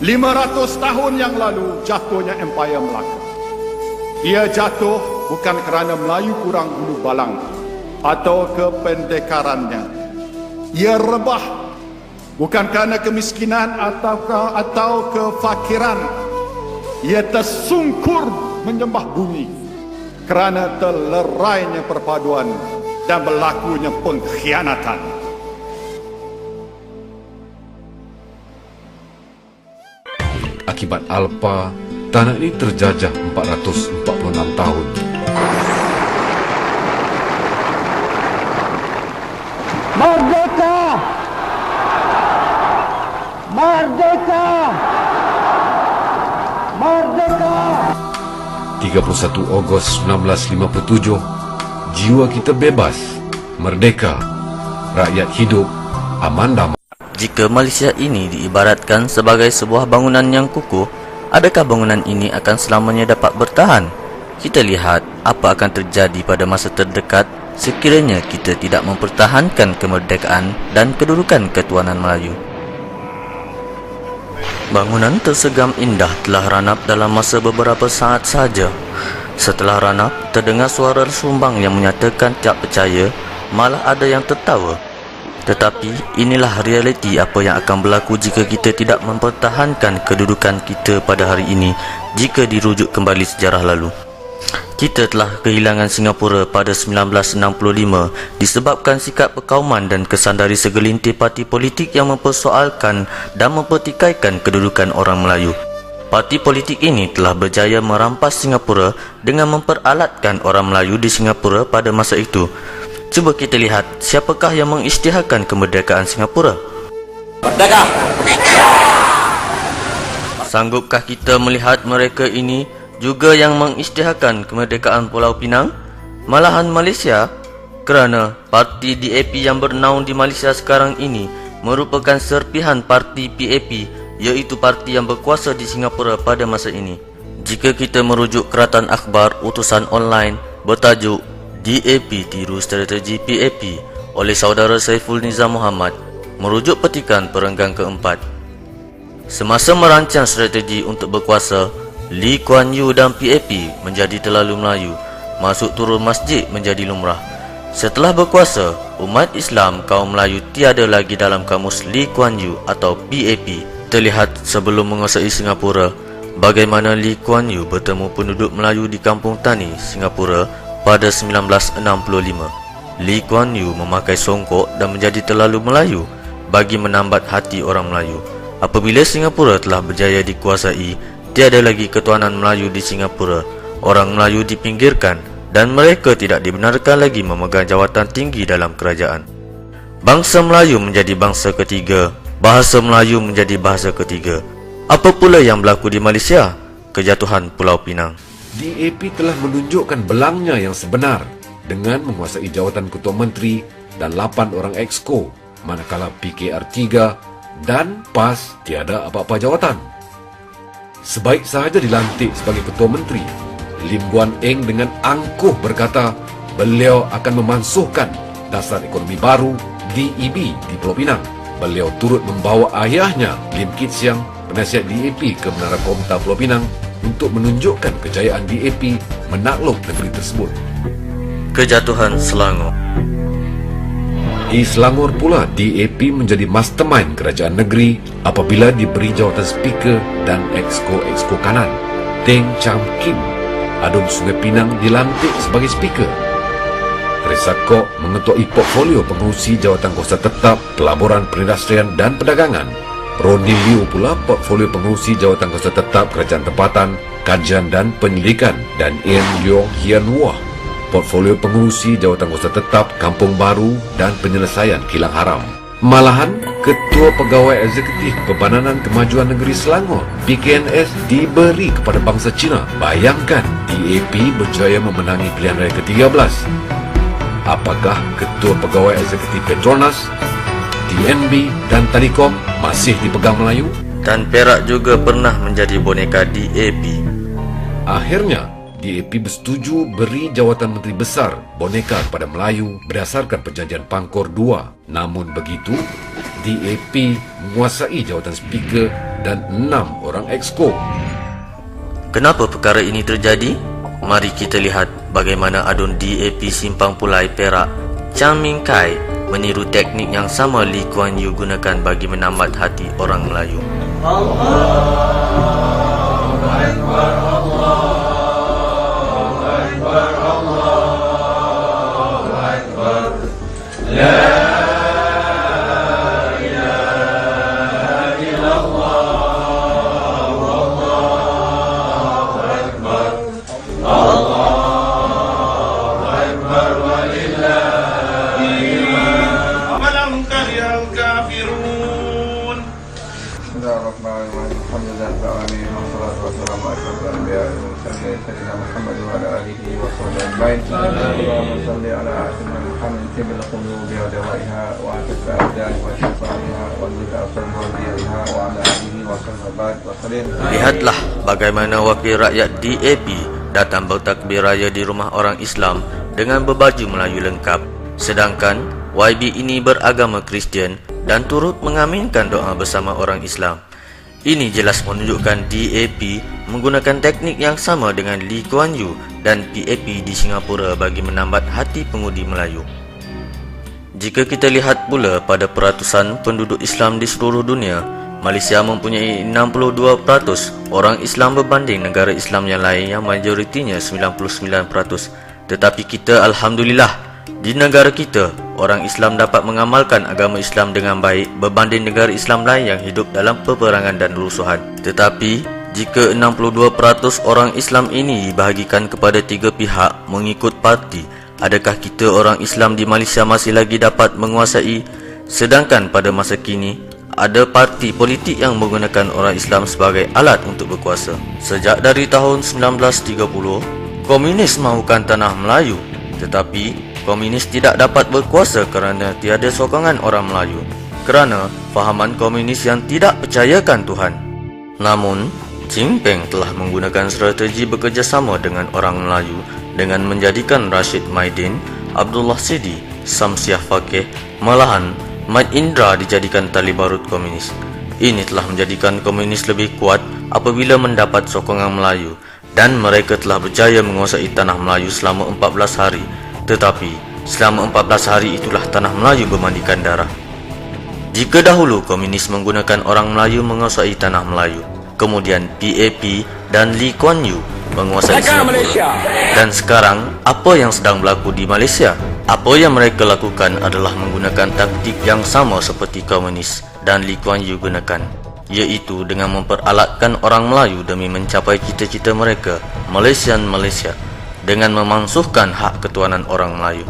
500 tahun yang lalu jatuhnya Empayar Melaka. Ia jatuh bukan kerana Melayu kurang bulu balang atau kependekarannya. Ia rebah bukan kerana kemiskinan atau kefakiran. Ia tersungkur menyembah bumi kerana terlerainya perpaduan dan berlakunya pengkhianatan. Akibat Alpa, tanah ini terjajah 446 tahun. Merdeka! Merdeka! Merdeka! 31 Ogos 1957, jiwa kita bebas, merdeka, rakyat hidup, aman damai. Jika Malaysia ini diibaratkan sebagai sebuah bangunan yang kukuh, adakah bangunan ini akan selamanya dapat bertahan? Kita lihat apa akan terjadi pada masa terdekat sekiranya kita tidak mempertahankan kemerdekaan dan kedudukan ketuanan Melayu. Bangunan tersegam indah telah ranap dalam masa beberapa saat saja. Setelah ranap, terdengar suara sumbang yang menyatakan tak percaya, malah ada yang tertawa. Tetapi inilah realiti apa yang akan berlaku jika kita tidak mempertahankan kedudukan kita pada hari ini jika dirujuk kembali sejarah lalu. Kita telah kehilangan Singapura pada 1965 disebabkan sikap perkauman dan kesan dari segelintir parti politik yang mempersoalkan dan mempertikaikan kedudukan orang Melayu. Parti politik ini telah berjaya merampas Singapura dengan memperalatkan orang Melayu di Singapura pada masa itu. Cuba kita lihat siapakah yang mengisytiharkan kemerdekaan Singapura. Merdeka! Sanggupkah kita melihat mereka ini juga yang mengisytiharkan kemerdekaan Pulau Pinang? Malahan Malaysia, kerana parti DAP yang bernaung di Malaysia sekarang ini merupakan serpihan parti PAP, iaitu parti yang berkuasa di Singapura pada masa ini. Jika kita merujuk keratan akhbar utusan online bertajuk DAP tiru strategi PAP oleh saudara Saiful Nizam Muhammad, merujuk petikan perenggan keempat. Semasa merancang strategi untuk berkuasa, Lee Kuan Yew dan PAP menjadi terlalu Melayu, masuk turun masjid menjadi lumrah. Setelah berkuasa, umat Islam kaum Melayu tiada lagi dalam kamus Lee Kuan Yew atau PAP. Terlihat sebelum menguasai Singapura, bagaimana Lee Kuan Yew bertemu penduduk Melayu di kampung tani Singapura pada 1965. Lee Kuan Yew memakai songkok dan menjadi terlalu Melayu bagi menambat hati orang Melayu. Apabila Singapura telah berjaya dikuasai, tiada lagi ketuanan Melayu di Singapura. Orang Melayu dipinggirkan dan mereka tidak dibenarkan lagi memegang jawatan tinggi dalam kerajaan. Bangsa Melayu menjadi bangsa ketiga, bahasa Melayu menjadi bahasa ketiga. Apa pula yang berlaku di Malaysia? Kejatuhan Pulau Pinang. DAP telah menunjukkan belangnya yang sebenar dengan menguasai jawatan Ketua Menteri dan 8 orang Exco, manakala PKR 3 dan PAS tiada apa-apa jawatan. Sebaik sahaja dilantik sebagai Ketua Menteri, Lim Guan Eng dengan angkuh berkata beliau akan memansuhkan Dasar Ekonomi Baru DEB di Pulau Pinang. Beliau turut membawa ayahnya Lim Kit Siang, penasihat DAP ke Menara Komta Pulau Pinang untuk menunjukkan kejayaan DAP menakluk negeri tersebut. Kejatuhan Selangor. Di Selangor pula, DAP menjadi mastermind kerajaan negeri apabila diberi jawatan speaker dan exco kanan. Deng Cham Kim, Adun Sungai Pinang dilantik sebagai speaker. Teresa Kok mengetuai portfolio pengurusi jawatan kuasa tetap, pelaburan, perindustrian dan perdagangan. Roni Liu pula portfolio pengurusi jawatan kuasa tetap kerajaan tempatan, kajian dan penyelidikan, dan Ian Leong Hian Wah portfolio pengurusi jawatan kuasa tetap kampung baru dan penyelesaian kilang haram. Malahan, Ketua Pegawai Eksekutif Pembananan Kemajuan Negeri Selangor (PKNS) diberi kepada bangsa Cina. Bayangkan, DAP berjaya memenangi pilihan raya ke-13. Apakah Ketua Pegawai Eksekutif Petronas, TNB dan Telekom masih dipegang Melayu? Dan Perak juga pernah menjadi boneka DAP. Akhirnya, DAP bersetuju beri jawatan Menteri Besar boneka kepada Melayu berdasarkan Perjanjian Pangkor II. Namun begitu, DAP menguasai jawatan Speaker dan 6 orang Exco. Kenapa perkara ini terjadi? Mari kita lihat bagaimana adun DAP Simpang Pulai Perak Chiang Min Kai meniru teknik yang sama Lee Kuan Yew gunakan bagi menambat hati orang Melayu. ولم كره الكافرون. بسم الله الرحمن الرحيم. الحمد لله رب العالمين والصلاة والسلام على أشرف الأنبياء والمرسلين سيدنا محمد وعلى آله وصحبه أجمعين. اللهم صل على سيدنا محمد طب القلوب ودوائها وعافية الأبدان وشفائها والبدع ضروريها وعلى آله وصحبه وسلم. Lihatlah bagaimana wakil rakyat DAP datang bertakbir raya di rumah orang Islam dengan berbaju Melayu lengkap, sedangkan YB ini beragama Kristian dan turut mengaminkan doa bersama orang Islam. Ini jelas menunjukkan DAP menggunakan teknik yang sama dengan Lee Kuan Yew dan PAP di Singapura bagi menambat hati pengundi Melayu. Jika kita lihat pula pada peratusan penduduk Islam di seluruh dunia, Malaysia mempunyai 62% orang Islam berbanding negara Islam yang lain yang majoritinya 99%. Tetapi kita alhamdulillah, di negara kita, orang Islam dapat mengamalkan agama Islam dengan baik berbanding negara Islam lain yang hidup dalam peperangan dan rusuhan. Tetapi, jika 62% orang Islam ini dibahagikan kepada 3 pihak mengikut parti, adakah kita orang Islam di Malaysia masih lagi dapat menguasai? Sedangkan pada masa kini, ada parti politik yang menggunakan orang Islam sebagai alat untuk berkuasa. Sejak dari tahun 1930, komunis mahukan tanah Melayu, tetapi komunis tidak dapat berkuasa kerana tiada sokongan orang Melayu, kerana fahaman komunis yang tidak percayakan Tuhan. Namun, Jinping telah menggunakan strategi bekerjasama dengan orang Melayu dengan menjadikan Rashid Maidin, Abdullah Sidi, Samsiah Fakih, malahan Mat Indra dijadikan tali barut komunis. Ini telah menjadikan komunis lebih kuat apabila mendapat sokongan Melayu, dan mereka telah berjaya menguasai tanah Melayu selama 14 hari. Tetapi, selama 14 hari itulah tanah Melayu bermandikan darah. Jika dahulu komunis menggunakan orang Melayu menguasai tanah Melayu, kemudian PAP dan Lee Kuan Yew menguasai Singapura, dan sekarang apa yang sedang berlaku di Malaysia? Apa yang mereka lakukan adalah menggunakan taktik yang sama seperti komunis dan Lee Kuan Yew gunakan, iaitu dengan memperalatkan orang Melayu demi mencapai cita-cita mereka, Malaysia, dengan memansuhkan hak ketuanan orang Melayu.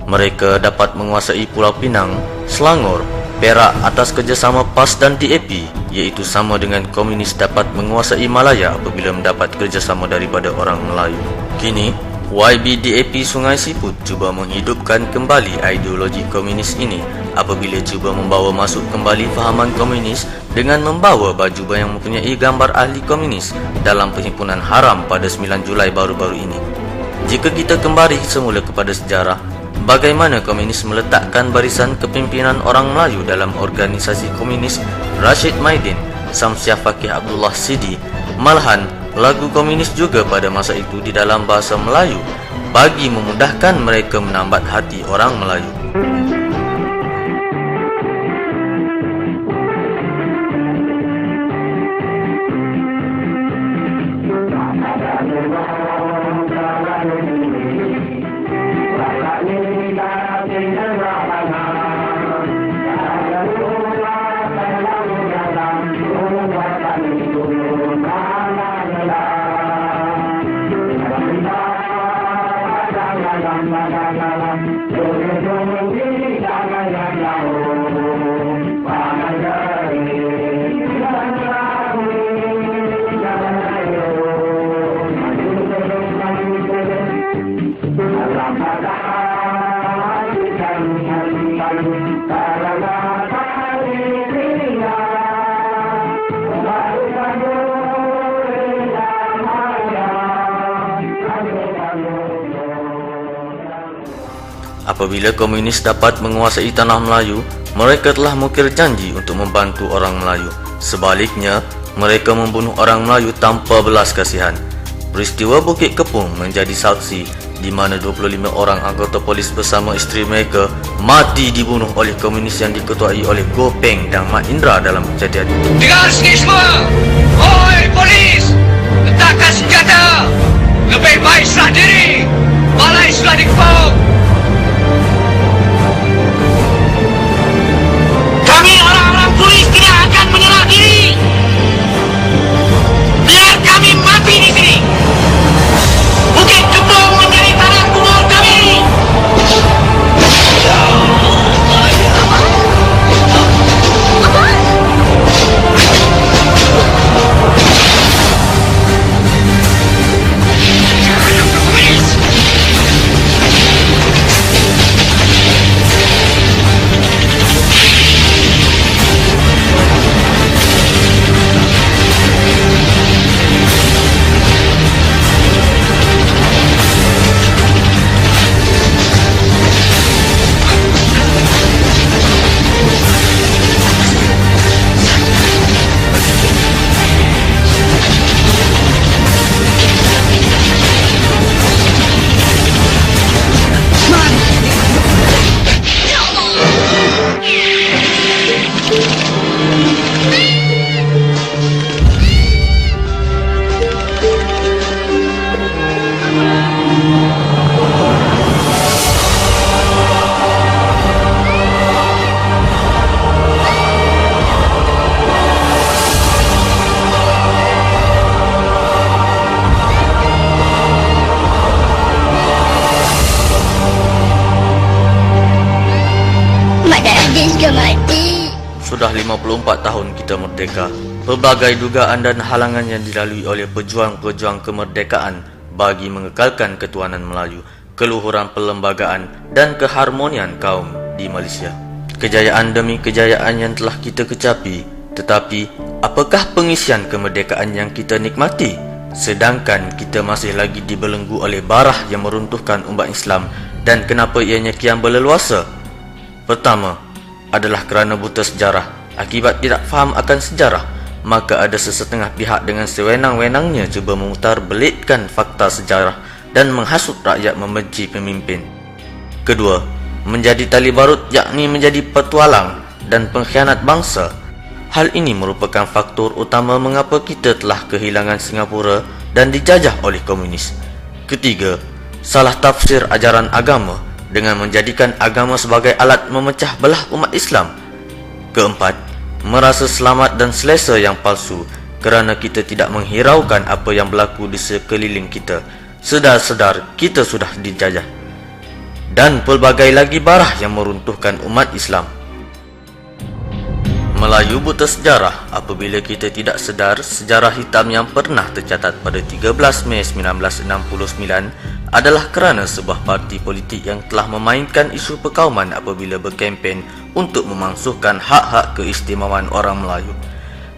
Mereka dapat menguasai Pulau Pinang, Selangor, Perak atas kerjasama PAS dan DAP, iaitu sama dengan komunis dapat menguasai Malaya apabila mendapat kerjasama daripada orang Melayu. Kini, YB DAP Sungai Siput cuba menghidupkan kembali ideologi komunis ini apabila cuba membawa masuk kembali fahaman komunis dengan membawa baju yang mempunyai gambar ahli komunis dalam perhimpunan haram pada 9 Julai baru-baru ini. Jika kita kembali semula kepada sejarah, bagaimana komunis meletakkan barisan kepimpinan orang Melayu dalam organisasi komunis Rashid Maidin, Samsiah Fakih Abdullah Sidi, malahan lagu komunis juga pada masa itu di dalam bahasa Melayu bagi memudahkan mereka menambat hati orang Melayu. Apabila komunis dapat menguasai tanah Melayu, mereka telah mengukir janji untuk membantu orang Melayu. Sebaliknya, mereka membunuh orang Melayu tanpa belas kasihan. Peristiwa Bukit Kepung menjadi saksi di mana 25 orang anggota polis bersama isteri mereka mati dibunuh oleh komunis yang diketuai oleh Gopeng dan Mat Indra dalam kejadian itu. Dengar sini semua! Oi polis! Letakkan senjata! Lebih baik serah diri! Balai sudah dikepung! Kami orang-orang polis tidak akan menyerah diri! Biar kami mati di sini! Bukit Kepung menjadi tanah kubur kami! Sudah 54 tahun kita merdeka. Pelbagai dugaan dan halangan yang dilalui oleh pejuang-pejuang kemerdekaan bagi mengekalkan ketuanan Melayu, keluhuran perlembagaan dan keharmonian kaum di Malaysia. Kejayaan demi kejayaan yang telah kita kecapi, tetapi apakah pengisian kemerdekaan yang kita nikmati? Sedangkan kita masih lagi dibelenggu oleh barah yang meruntuhkan umat Islam, dan kenapa ianya kian berleluasa? Pertama, adalah kerana buta sejarah. Akibat tidak faham akan sejarah, maka ada sesetengah pihak dengan sewenang-wenangnya cuba memutarbelitkan fakta sejarah dan menghasut rakyat membenci pemimpin. Kedua, menjadi tali barut, yakni menjadi petualang dan pengkhianat bangsa. Hal ini merupakan faktor utama mengapa kita telah kehilangan Singapura dan dijajah oleh komunis. Ketiga, salah tafsir ajaran agama dengan menjadikan agama sebagai alat memecah belah umat Islam. Keempat, merasa selamat dan selesa yang palsu kerana kita tidak menghiraukan apa yang berlaku di sekeliling kita. Sedar-sedar kita sudah dijajah. Dan pelbagai lagi barah yang meruntuhkan umat Islam. Melayu buta sejarah apabila kita tidak sedar sejarah hitam yang pernah tercatat pada 13 Mei 1969 adalah kerana sebuah parti politik yang telah memainkan isu perkauman apabila berkempen untuk memangsuhkan hak-hak keistimewaan orang Melayu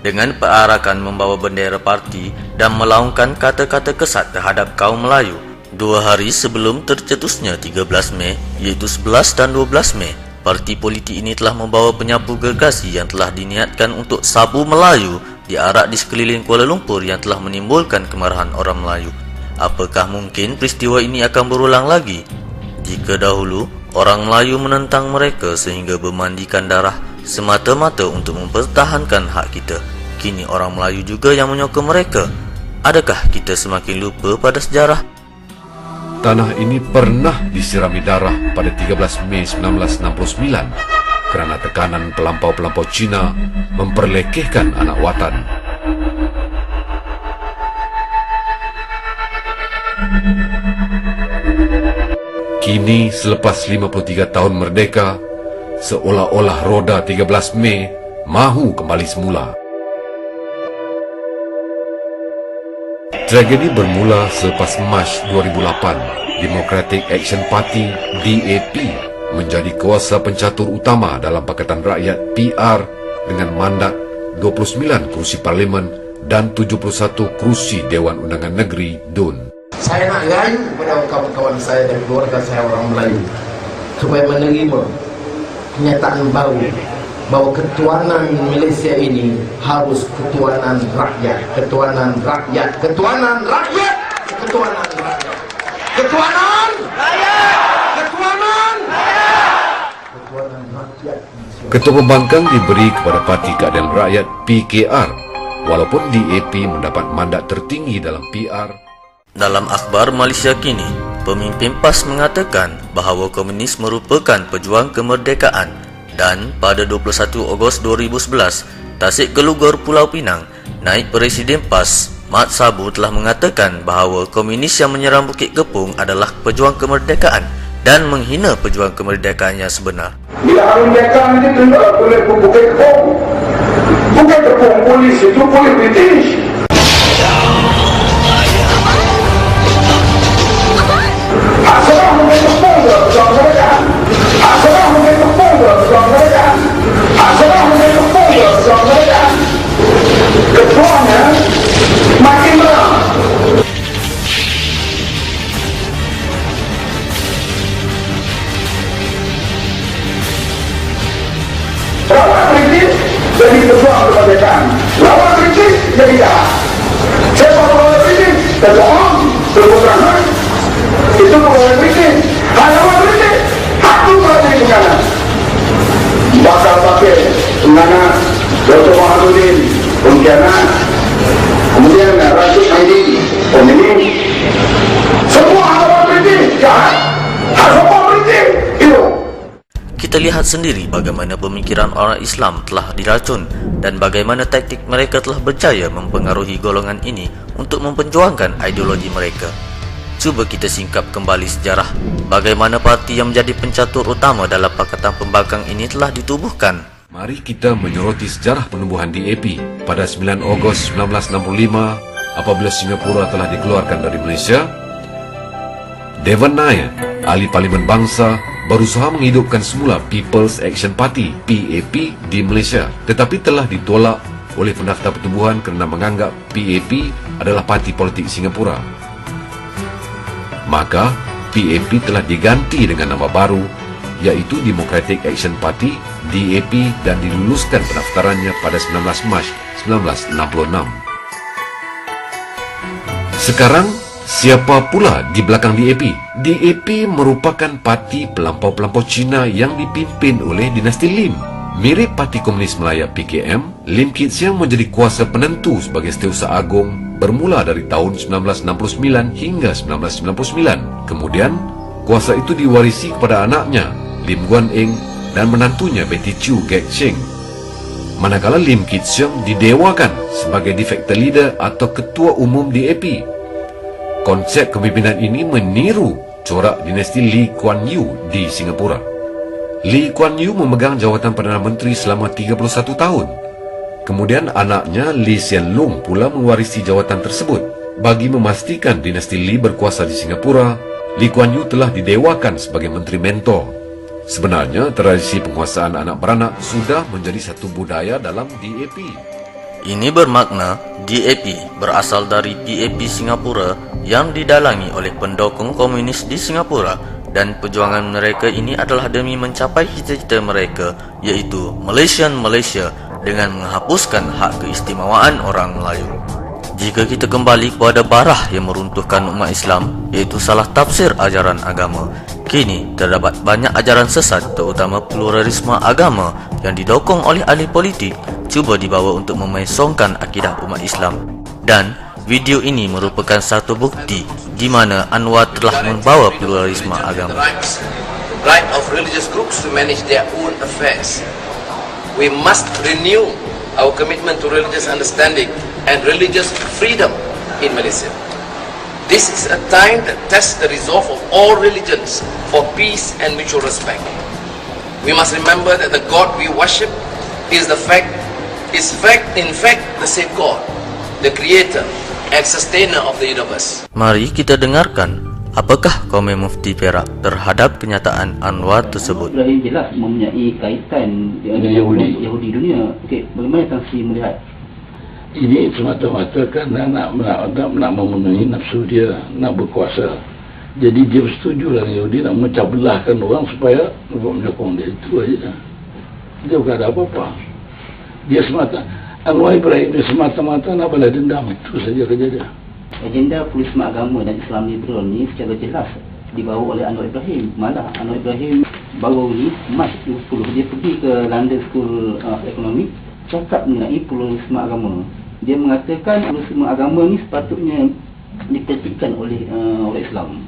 dengan perarakan membawa bendera parti dan melaungkan kata-kata kesat terhadap kaum Melayu. 2 hari sebelum tercetusnya 13 Mei, iaitu 11 dan 12 Mei, parti politik ini telah membawa penyapu gergasi yang telah diniatkan untuk sabu Melayu diarak di sekeliling Kuala Lumpur yang telah menimbulkan kemarahan orang Melayu. Apakah mungkin peristiwa ini akan berulang lagi? Jika dahulu orang Melayu menentang mereka sehingga bermandikan darah semata-mata untuk mempertahankan hak kita, kini orang Melayu juga yang menyokong mereka. Adakah kita semakin lupa pada sejarah? Tanah ini pernah disirami darah pada 13 Mei 1969 kerana tekanan pelampau-pelampau Cina memperlekehkan anak watan. Kini selepas 53 tahun merdeka, seolah-olah roda 13 Mei mahu kembali semula. Tragedi bermula selepas Mac 2008, Democratic Action Party (DAP) menjadi kuasa pencatur utama dalam Pakatan Rakyat PR dengan mandat 29 kerusi parlimen dan 71 kerusi Dewan Undangan Negeri DUN. Saya nak rayu kepada kawan-kawan saya dan keluarga saya orang Melayu supaya menerima kenyataan baru bahawa ketuanan Malaysia ini harus ketuanan rakyat, ketuanan rakyat, ketuanan rakyat, ketuanan rakyat, ketuanan rakyat, ketuanan rakyat. Ketua Pembangkang diberi kepada Parti Keadilan Rakyat PKR, walaupun DAP mendapat mandat tertinggi dalam PR. Dalam akhbar Malaysia kini, pemimpin PAS mengatakan bahawa komunis merupakan pejuang kemerdekaan dan pada 21 Ogos 2011, Tasik Kelugor Pulau Pinang, naib Presiden PAS Mat Sabu telah mengatakan bahawa komunis yang menyerang Bukit Kepung adalah pejuang kemerdekaan dan menghina pejuang kemerdekaannya sebenar. Bila kemerdekaan ini tengah oleh Bukit Kepung, Bukit Kepung polis itu polis British. Asal Bukit Kepung pejuang kemerdekaan, asal Bukit Kepung pejuang kemerdekaan, asal Bukit Kepung pejuang kemerdekaan. Ketuanya makin terang. Lawan British jadi pejuang kemerdekaan, lawan British jadi jahat. Siapa lawan British? Terbohong, berbohongan. Itu lawan British. Lawan British, aku berada di kanan. Bakal pakai penganak Dr. Mahamuddin, pengkhianat, kemudian Rashid Haidi, pemimpin. Semua lawan British jahat. Semua British itu. Kita lihat sendiri bagaimana pemikiran orang Islam telah diracun dan bagaimana taktik mereka telah berjaya mempengaruhi golongan ini untuk memperjuangkan ideologi mereka. Cuba kita singkap kembali sejarah bagaimana parti yang menjadi pencatur utama dalam Pakatan Pembangkang ini telah ditubuhkan. Mari kita menyoroti sejarah penubuhan DAP. Pada 9 Ogos 1965, apabila Singapura telah dikeluarkan dari Malaysia, Devan Nair, ahli Parlimen Bangsa, berusaha menghidupkan semula People's Action Party (PAP) di Malaysia, tetapi telah ditolak oleh pendaftar pertubuhan kerana menganggap PAP adalah parti politik Singapura. Maka PAP telah diganti dengan nama baru, iaitu Democratic Action Party (DAP) dan diluluskan pendaftarannya pada 19 Mac 1966. Sekarang, siapa pula di belakang DAP? DAP merupakan parti pelampau-pelampau Cina yang dipimpin oleh dinasti Lim. Mirip Parti Komunis Melaya PKM, Lim Kit Siang menjadi kuasa penentu sebagai Setiausaha Agong bermula dari tahun 1969 hingga 1999. Kemudian, kuasa itu diwarisi kepada anaknya, Lim Guan Eng, dan menantunya Betty Chu Gek Cheng. Manakala Lim Kit Siang didewakan sebagai de facto leader atau ketua umum DAP. Konsep kepimpinan ini meniru corak dinasti Lee Kuan Yew di Singapura. Lee Kuan Yew memegang jawatan Perdana Menteri selama 31 tahun. Kemudian anaknya Lee Hsien Loong pula mewarisi jawatan tersebut. Bagi memastikan dinasti Lee berkuasa di Singapura, Lee Kuan Yew telah didewakan sebagai menteri mentor. Sebenarnya, tradisi penguasaan anak beranak sudah menjadi satu budaya dalam DAP. Ini bermakna DAP berasal dari PAP Singapura yang didalangi oleh pendukung komunis di Singapura, dan perjuangan mereka ini adalah demi mencapai cita-cita mereka, iaitu Malaysian Malaysia dengan menghapuskan hak keistimewaan orang Melayu. Jika kita kembali kepada barah yang meruntuhkan umat Islam, iaitu salah tafsir ajaran agama, kini terdapat banyak ajaran sesat, terutama pluralisme agama yang didokong oleh ahli politik, cuba dibawa untuk memesongkan akidah umat Islam. Dan video ini merupakan satu bukti di mana Anwar telah membawa pluralisme agama. Right of religious groups to manage their own affairs. We must renew our commitment to religious understanding and religious freedom in Malaysia. This is a time that tests the resolve of all religions for peace and mutual respect. We must remember that the God we worship is in fact the same God, the creator and sustainer of the universe. Mari kita dengarkan apakah komen Mufti Perak terhadap kenyataan Anwar tersebut. Sudah jelas mempunyai kaitan dengan Yahudi dunia. Okey, bagaimana Tan Sri melihat? Ini semata-mata kan nak memenuhi nafsu dia, nak berkuasa. Jadi dia bersetuju lah Yahudi nak memecah belahkan orang supaya menyokong dia. Itu aja. Dia bukan ada apa-apa. Dia semata, Anwar Ibrahim dia semata-mata nak balas dendam. Itu saja kerja dia. Agenda pluralisme agama dan Islam liberal ni secara jelas dibawa oleh Anwar Ibrahim. Malah Anwar Ibrahim baru ni Mac 10 dia pergi ke London School of Economics, cakap mengenai pluralisme agama. Dia mengatakan pluralisme agama ni sepatutnya dikritikkan oleh Islam.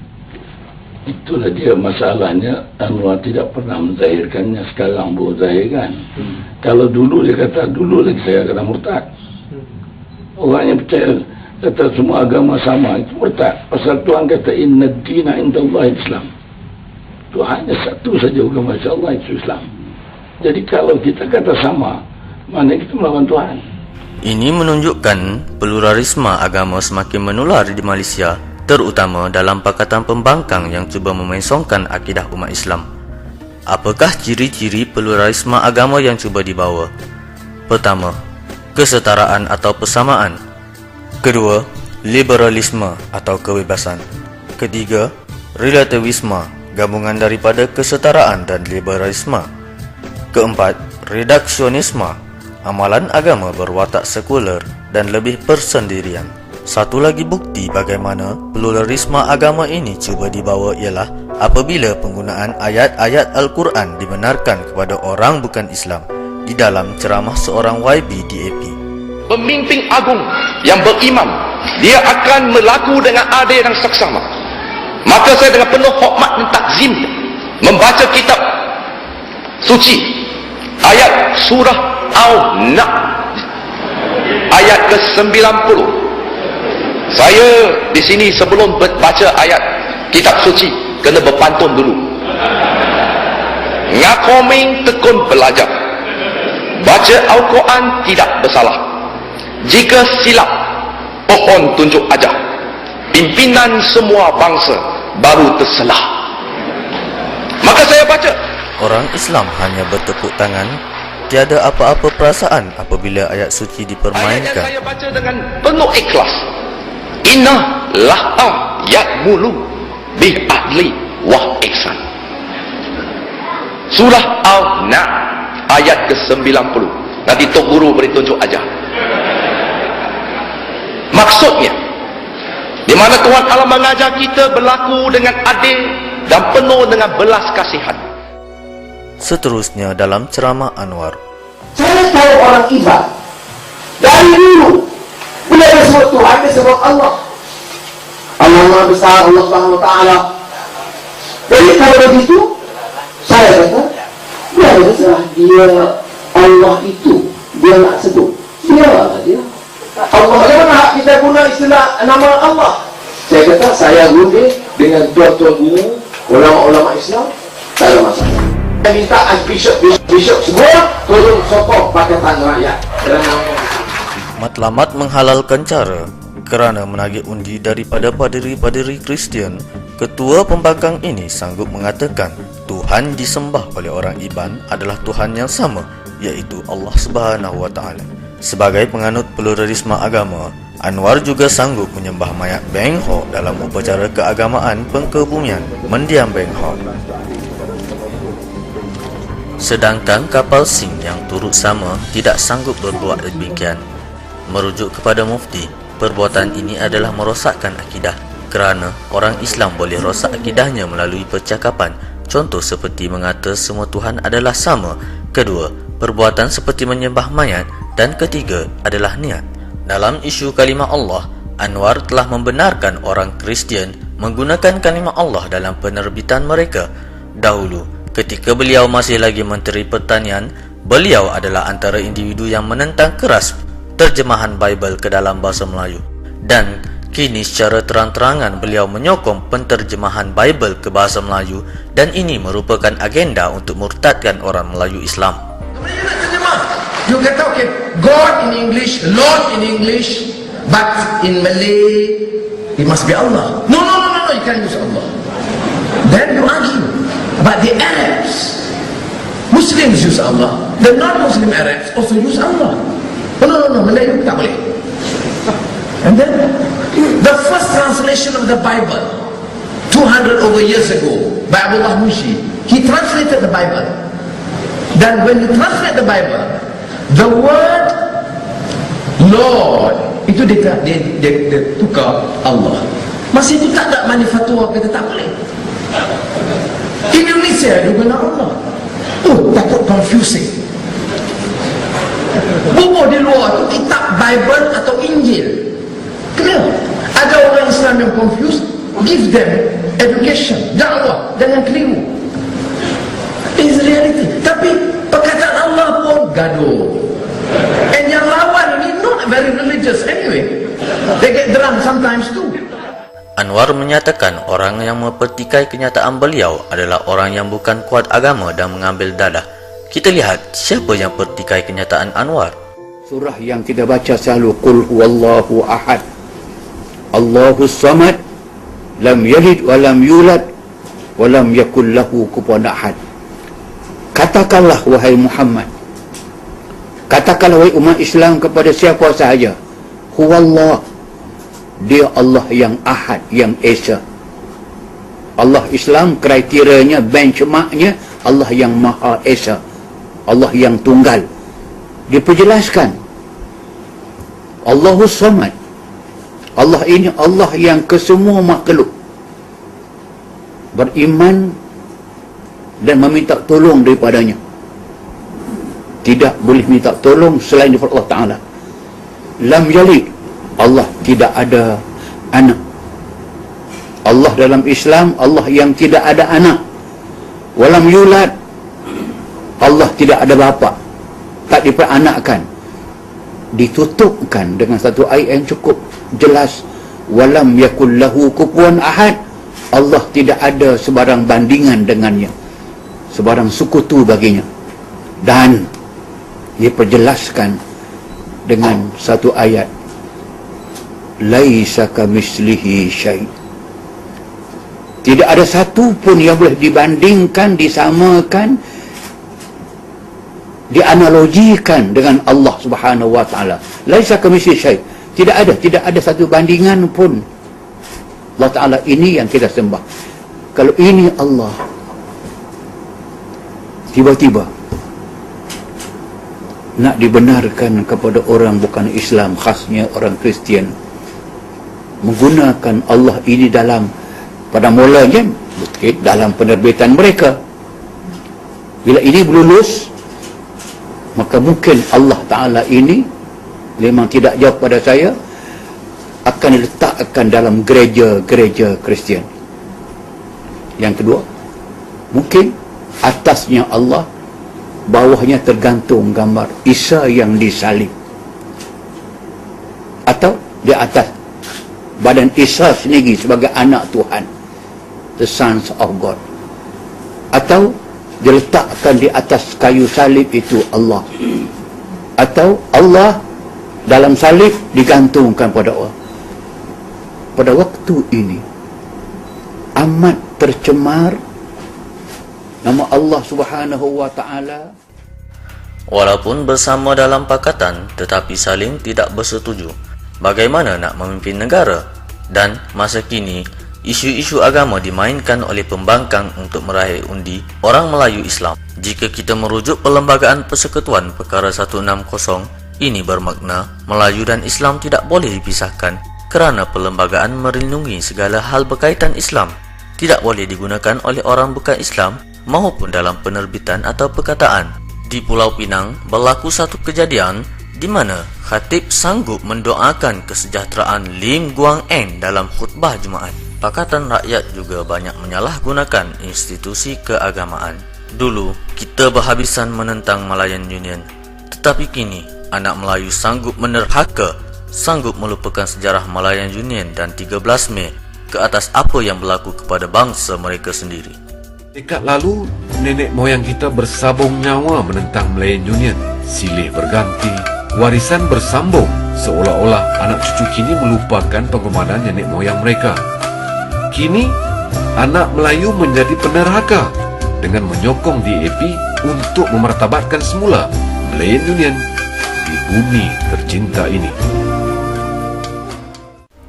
Itulah dia masalahnya. Anwar tidak pernah menzahirkannya, sekarang baru zahirkan. Kalau dulu dia kata, dulu lagi saya kena murtad. Orang yang percaya kata semua agama sama, itu murtad. Pasal Tuhan kata inna dina indallahi Islam. Tuhannya satu saja agama, insya-Allah itu Islam. Jadi kalau kita kata sama, mana kita melawan Tuhan. Ini menunjukkan pluralisme agama semakin menular di Malaysia, terutama dalam Pakatan Pembangkang yang cuba memesongkan akidah umat Islam. Apakah ciri-ciri pluralisme agama yang cuba dibawa? Pertama, kesetaraan atau persamaan. Kedua, liberalisme atau kebebasan. Ketiga, relativisme, gabungan daripada kesetaraan dan liberalisme. Keempat, reduksionisme, amalan agama berwatak sekular dan lebih persendirian. Satu lagi bukti bagaimana pluralisme agama ini cuba dibawa ialah apabila penggunaan ayat-ayat Al-Quran dibenarkan kepada orang bukan Islam di dalam ceramah seorang YB di AP. Pemimpin agung yang beriman, dia akan berlaku dengan adil dan saksama. Maka saya dengan penuh hormat dan takzim membaca kitab suci, ayat surah Al-Nahl ayat ke-90. Saya di sini sebelum baca ayat kitab suci kena berpantun dulu. Ngakoming tekun belajar. Baca Al-Quran tidak bersalah. Jika silap, pohon tunjuk ajar. Pimpinan semua bangsa baru terselah. Maka saya baca. Orang Islam hanya bertepuk tangan, tiada apa-apa perasaan apabila ayat suci dipermainkan. Ayat yang saya baca dengan penuh ikhlas. Inna laha ya'mulu bih adli wa ihsan. Surah Al-Nahl ayat ke-90. Nanti Tok Guru beri tunjuk ajar. Maksudnya, di mana Tuhan Allah mengajar kita berlaku dengan adil dan penuh dengan belas kasihan. Seterusnya dalam ceramah Anwar, Saya tahu orang ibadah dari dulu bila dia sebut Tuhan, dia sebut Allah. Allah Maha Besar, Allah Subhanahu Wa Taala. Jadi kalau begitu, saya kata, dia ada dia Allah itu dia nak sebut. Dia Allah. Bagaimana hak kita guna istilah nama Allah? Saya kata saya guna dengan tuan-tuan guru, ulama-ulama Islam, tak ada masalah. Saya minta Bishop semua tolong sokong Pakatan Rakyat. matlamat menghalalkan cara kerana menagih undi daripada paderi-paderi Kristian. Ketua pembangkang ini sanggup mengatakan Tuhan disembah oleh orang Iban adalah Tuhan yang sama, iaitu Allah Subhanahu Wa Taala. Sebagai penganut pluralisme agama, Anwar juga sanggup menyembah mayat Beng Ho dalam upacara keagamaan pengkebumian mendiang Beng Ho. Sedangkan kapal Sing yang turut sama tidak sanggup berbuat demikian. Merujuk kepada mufti, perbuatan ini adalah merosakkan akidah kerana orang Islam boleh rosak akidahnya melalui percakapan. Contoh seperti mengata semua Tuhan adalah sama. Kedua, perbuatan seperti menyembah mayat. Dan ketiga adalah niat. Dalam isu kalimah Allah, Anwar telah membenarkan orang Kristian menggunakan kalimah Allah dalam penerbitan mereka. Dahulu, ketika beliau masih lagi Menteri Pertanian, beliau adalah antara individu yang menentang keras terjemahan Bible ke dalam bahasa Melayu. Dan kini secara terang-terangan beliau menyokong penterjemahan Bible ke bahasa Melayu, dan ini merupakan agenda untuk murtadkan orang Melayu Islam. You kata okay, God in English, Lord in English, but in Malay it must be Allah. No, you can't use Allah. Then you argue. But the Arabs, Muslims use Allah. The non-Muslim Arabs also use Allah. No, Melayu tak boleh. And then the first translation of the Bible 200 over years ago by Abdullah Mushi. He translated the Bible. Dan when he translate the Bible, the word Lord itu dia tukar Allah. Masih itu tak ada manifatwa kata tak boleh. Indonesia dia guna Allah. Takut confusing. Buku di luar tu kitab Bible atau Injil. Kenapa? Ada orang Islam yang confused, give them education, dakwah, jangan keliru. It's reality. Tapi perkataan Allah pun gaduh. And yang lawan ini not very religious anyway. They get drunk sometimes too. Anwar menyatakan orang yang mempertikai kenyataan beliau adalah orang yang bukan kuat agama dan mengambil dadah. Kita lihat siapa yang pertikai kenyataan Anwar. Surah yang kita baca selalu, Qul huwallahu ahad, Allahus samad, lam yalid wa lam yulad wa lam yakul lahu kufuwan ahad. Katakanlah wahai Muhammad, katakanlah wahai umat Islam kepada siapa sahaja, huwallah, dia Allah yang ahad, yang esa. Allah Islam kriterianya, benchmarknya Allah yang maha esa, Allah yang tunggal. Diperjelaskan Allahus samad, Allah ini Allah yang kesemua makhluk beriman dan meminta tolong daripadanya. Tidak boleh minta tolong selain daripada Allah Ta'ala. Lam yalid, Allah tidak ada anak. Allah dalam Islam, Allah yang tidak ada anak. Walam yulad, Allah tidak ada bapa, tak diperanakkan. Ditutupkan dengan satu ayat yang cukup jelas, walam yakul lahu kufuwan ahad, Allah tidak ada sebarang bandingan dengannya, sebarang sekutu baginya. Dan diperjelaskan dengan satu ayat, laisa kamislihi syai', tidak ada satu pun yang boleh dibandingkan, disamakan, dianalogikan dengan Allah Subhanahu wa taala. Laisa kamislihi syai', tidak ada satu bandingan pun. Allah Ta'ala ini yang kita sembah. Kalau ini Allah, tiba-tiba nak dibenarkan kepada orang bukan Islam, khasnya orang Kristian, menggunakan Allah ini dalam, pada mulanya mungkin dalam penerbitan mereka. Bila ini berlulus, maka mungkin Allah Ta'ala ini memang tidak jauh pada saya, akan diletakkan dalam gereja-gereja Kristian. Yang kedua, mungkin atasnya Allah, bawahnya tergantung gambar Isa yang disalib. Atau di atas badan Isa sendiri sebagai anak Tuhan, the sons of God. Atau diletakkan di atas kayu salib itu Allah. Atau Allah dalam salib digantungkan pada Allah. Pada waktu ini amat tercemar nama Allah Subhanahu wa taala. Walaupun bersama dalam pakatan tetapi saling tidak bersetuju. Bagaimana nak memimpin negara? Dan masa kini isu-isu agama dimainkan oleh pembangkang untuk meraih undi orang Melayu Islam. Jika kita merujuk Perlembagaan Persekutuan Perkara 160, ini bermakna Melayu dan Islam tidak boleh dipisahkan kerana perlembagaan melindungi segala hal berkaitan Islam. Tidak boleh digunakan oleh orang bukan Islam maupun dalam penerbitan atau perkataan. Di Pulau Pinang berlaku satu kejadian di mana khatib sanggup mendoakan kesejahteraan Lim Guang Eng dalam khutbah Jumaat. Pakatan Rakyat juga banyak menyalahgunakan institusi keagamaan. Dulu kita berhabisan menentang Malayan Union, tetapi kini anak Melayu sanggup menerhaka, sanggup melupakan sejarah Malayan Union dan 13 Mei ke atas apa yang berlaku kepada bangsa mereka sendiri. Dekad lalu, nenek moyang kita bersabung nyawa menentang Malayan Union. Silih berganti, warisan bersambung, seolah-olah anak cucu kini melupakan pengorbanan nenek moyang mereka. Kini, anak Melayu menjadi penerhaka dengan menyokong DAP untuk memartabatkan semula Malayan Union di bumi tercinta ini.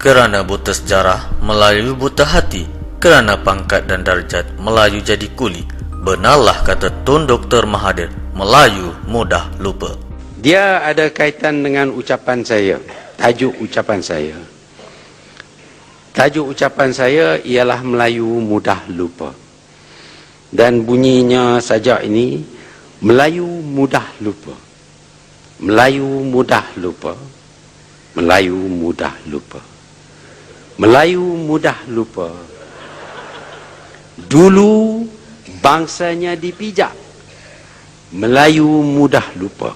Kerana buta sejarah, Melayu buta hati. kerana pangkat dan darjat Melayu jadi kuli. Benarlah kata Tun Dr. Mahathir, Melayu mudah lupa. Dia ada kaitan dengan ucapan saya, tajuk ucapan saya. Tajuk ucapan saya ialah Melayu mudah lupa. Dan bunyinya saja ini, Melayu mudah lupa. Melayu mudah lupa. Melayu mudah lupa. Melayu mudah lupa. Dulu bangsanya dipijak. Melayu mudah lupa.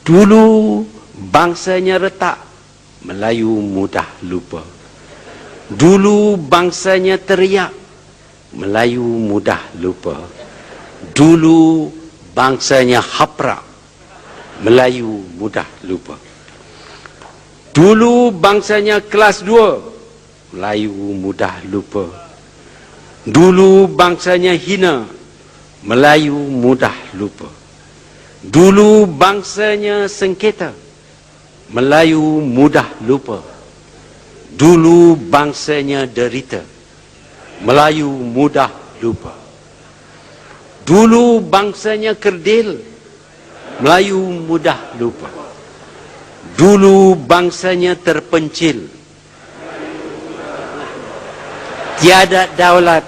Dulu bangsanya retak. Melayu mudah lupa. Dulu bangsanya teriak. Melayu mudah lupa. Dulu bangsanya haprak. Melayu mudah lupa. Dulu bangsanya kelas 2. Melayu mudah lupa. Dulu bangsanya hina. Melayu mudah lupa. Dulu bangsanya sengketa. Melayu mudah lupa. Dulu bangsanya derita. Melayu mudah lupa. Dulu bangsanya kerdil. Melayu mudah lupa. Dulu bangsanya terpencil. Tiada daulat,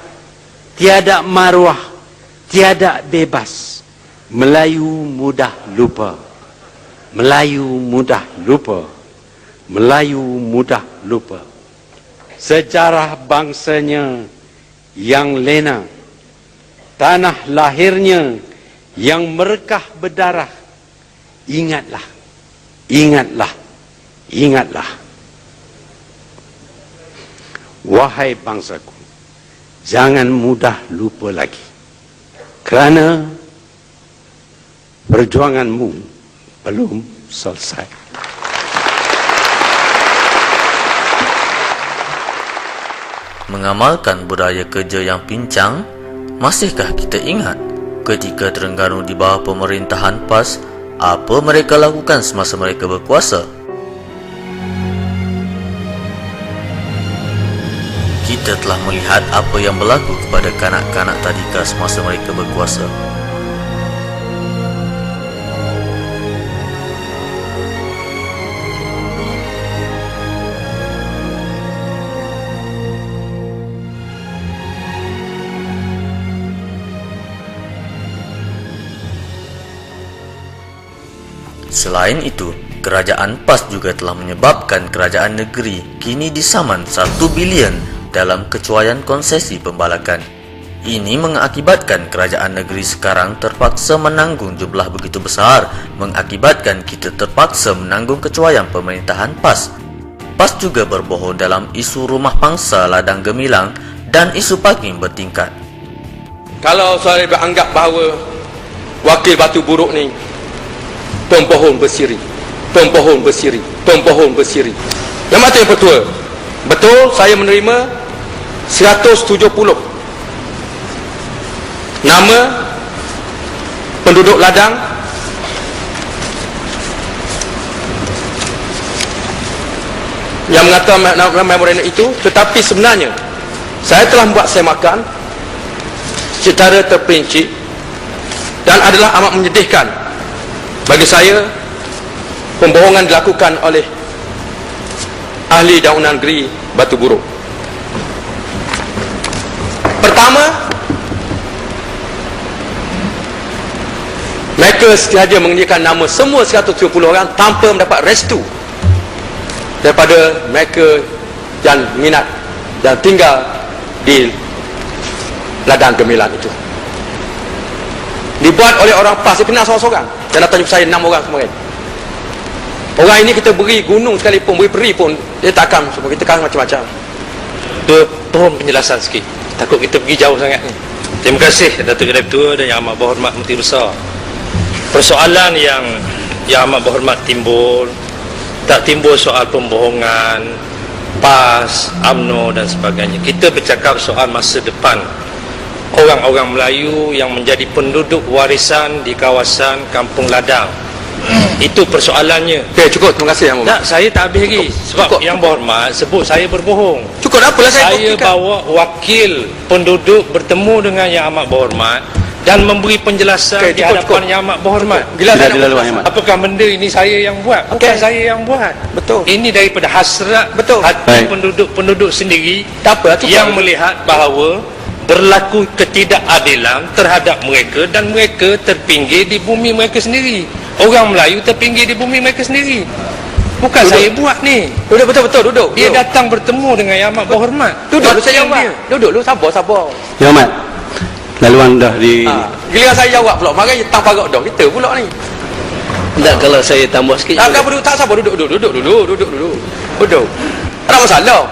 tiada maruah, tiada bebas. Melayu mudah lupa. Melayu mudah lupa. Melayu mudah lupa. Sejarah bangsanya yang lena, tanah lahirnya yang merekah berdarah. Ingatlah, ingatlah, ingatlah. Wahai bangsaku, jangan mudah lupa lagi. Kerana perjuanganmu belum selesai. Mengamalkan budaya kerja yang pincang, masihkah kita ingat ketika Terengganu di bawah pemerintahan PAS, apa mereka lakukan semasa mereka berkuasa? Kita telah melihat apa yang berlaku kepada kanak-kanak tadika semasa mereka berkuasa. Selain itu, kerajaan PAS juga telah menyebabkan kerajaan negeri kini disaman 1 bilion dalam kecuaian konsesi pembalakan. Ini mengakibatkan kerajaan negeri sekarang terpaksa menanggung jumlah begitu besar, mengakibatkan kita terpaksa menanggung kecuaian pemerintahan PAS. PAS juga berbohong dalam isu rumah pangsa ladang gemilang dan isu parking bertingkat. Kalau saya beranggap bahawa wakil Batu Buruk ni pembohong bersiri, pembohong bersiri, pembohong bersiri. Yang mana yang betul? Betul, saya menerima 170 nama penduduk ladang yang mengatakan nama memorandum itu, tetapi sebenarnya saya telah membuat semakan secara terperinci dan adalah amat menyedihkan bagi saya. Pembohongan dilakukan oleh ahli Daunan Negeri Batu Buruk. Pertama, mereka sengaja menyediakan nama semua 170 orang tanpa mendapat restu daripada mereka yang minat dan tinggal di ladang gemilang itu. Dibuat oleh orang PAS, dia kenal seorang-seorang dan datang jumpa saya 6 orang kemarin. Orang ini kita beri gunung sekalipun, beri peri pun dia takkan, sebab kita kan macam-macam. Mohon penjelasan sikit, takut kita pergi jauh sangat ni. Terima kasih Datuk Kedai Ketua dan Yang Amat Berhormat Menteri Besar. Persoalan yang amat berhormat timbul, tak timbul soal pembohongan PAS, UMNO dan sebagainya. Kita bercakap soal masa depan orang-orang Melayu yang menjadi penduduk warisan di kawasan Kampung Ladang Itu persoalannya. Okey, cukup. Terima kasih Yang Berhormat. Tak, saya tak habis lagi. Sebab Cukup. Yang Berhormat sebut saya berbohong. Cukup dah, apalah saya Saya buktikan. bawa wakil penduduk bertemu dengan Yang Amat Berhormat dan memberi penjelasan Okey, di cukup, hadapan cukup. Yang Amat Berhormat. Gila, saya nak buat. Apakah benda ini saya yang buat? Bukan saya yang buat. Betul. Ini daripada hasrat hati Baik. penduduk-penduduk sendiri Tak apa, cukup. yang melihat bahawa berlaku ketidakadilan terhadap mereka dan mereka terpinggir di bumi mereka sendiri. Orang Melayu terpinggir di bumi mereka sendiri. Bukan Duduk. saya buat ni. Duduk, betul-betul, duduk. Dia datang bertemu dengan Yang Amat Berhormat. Duduk, Wakil saya jawab. dia. Duduk dulu, sabar. Yang Amat, laluan dah di... Giliran saya jawab pula. Mari tang parak dah. Kita pula ni. Tak, kalau saya tambah sikit. Tak apa, tak sabar. Duduk dulu. Duduk. Tak ada masalah.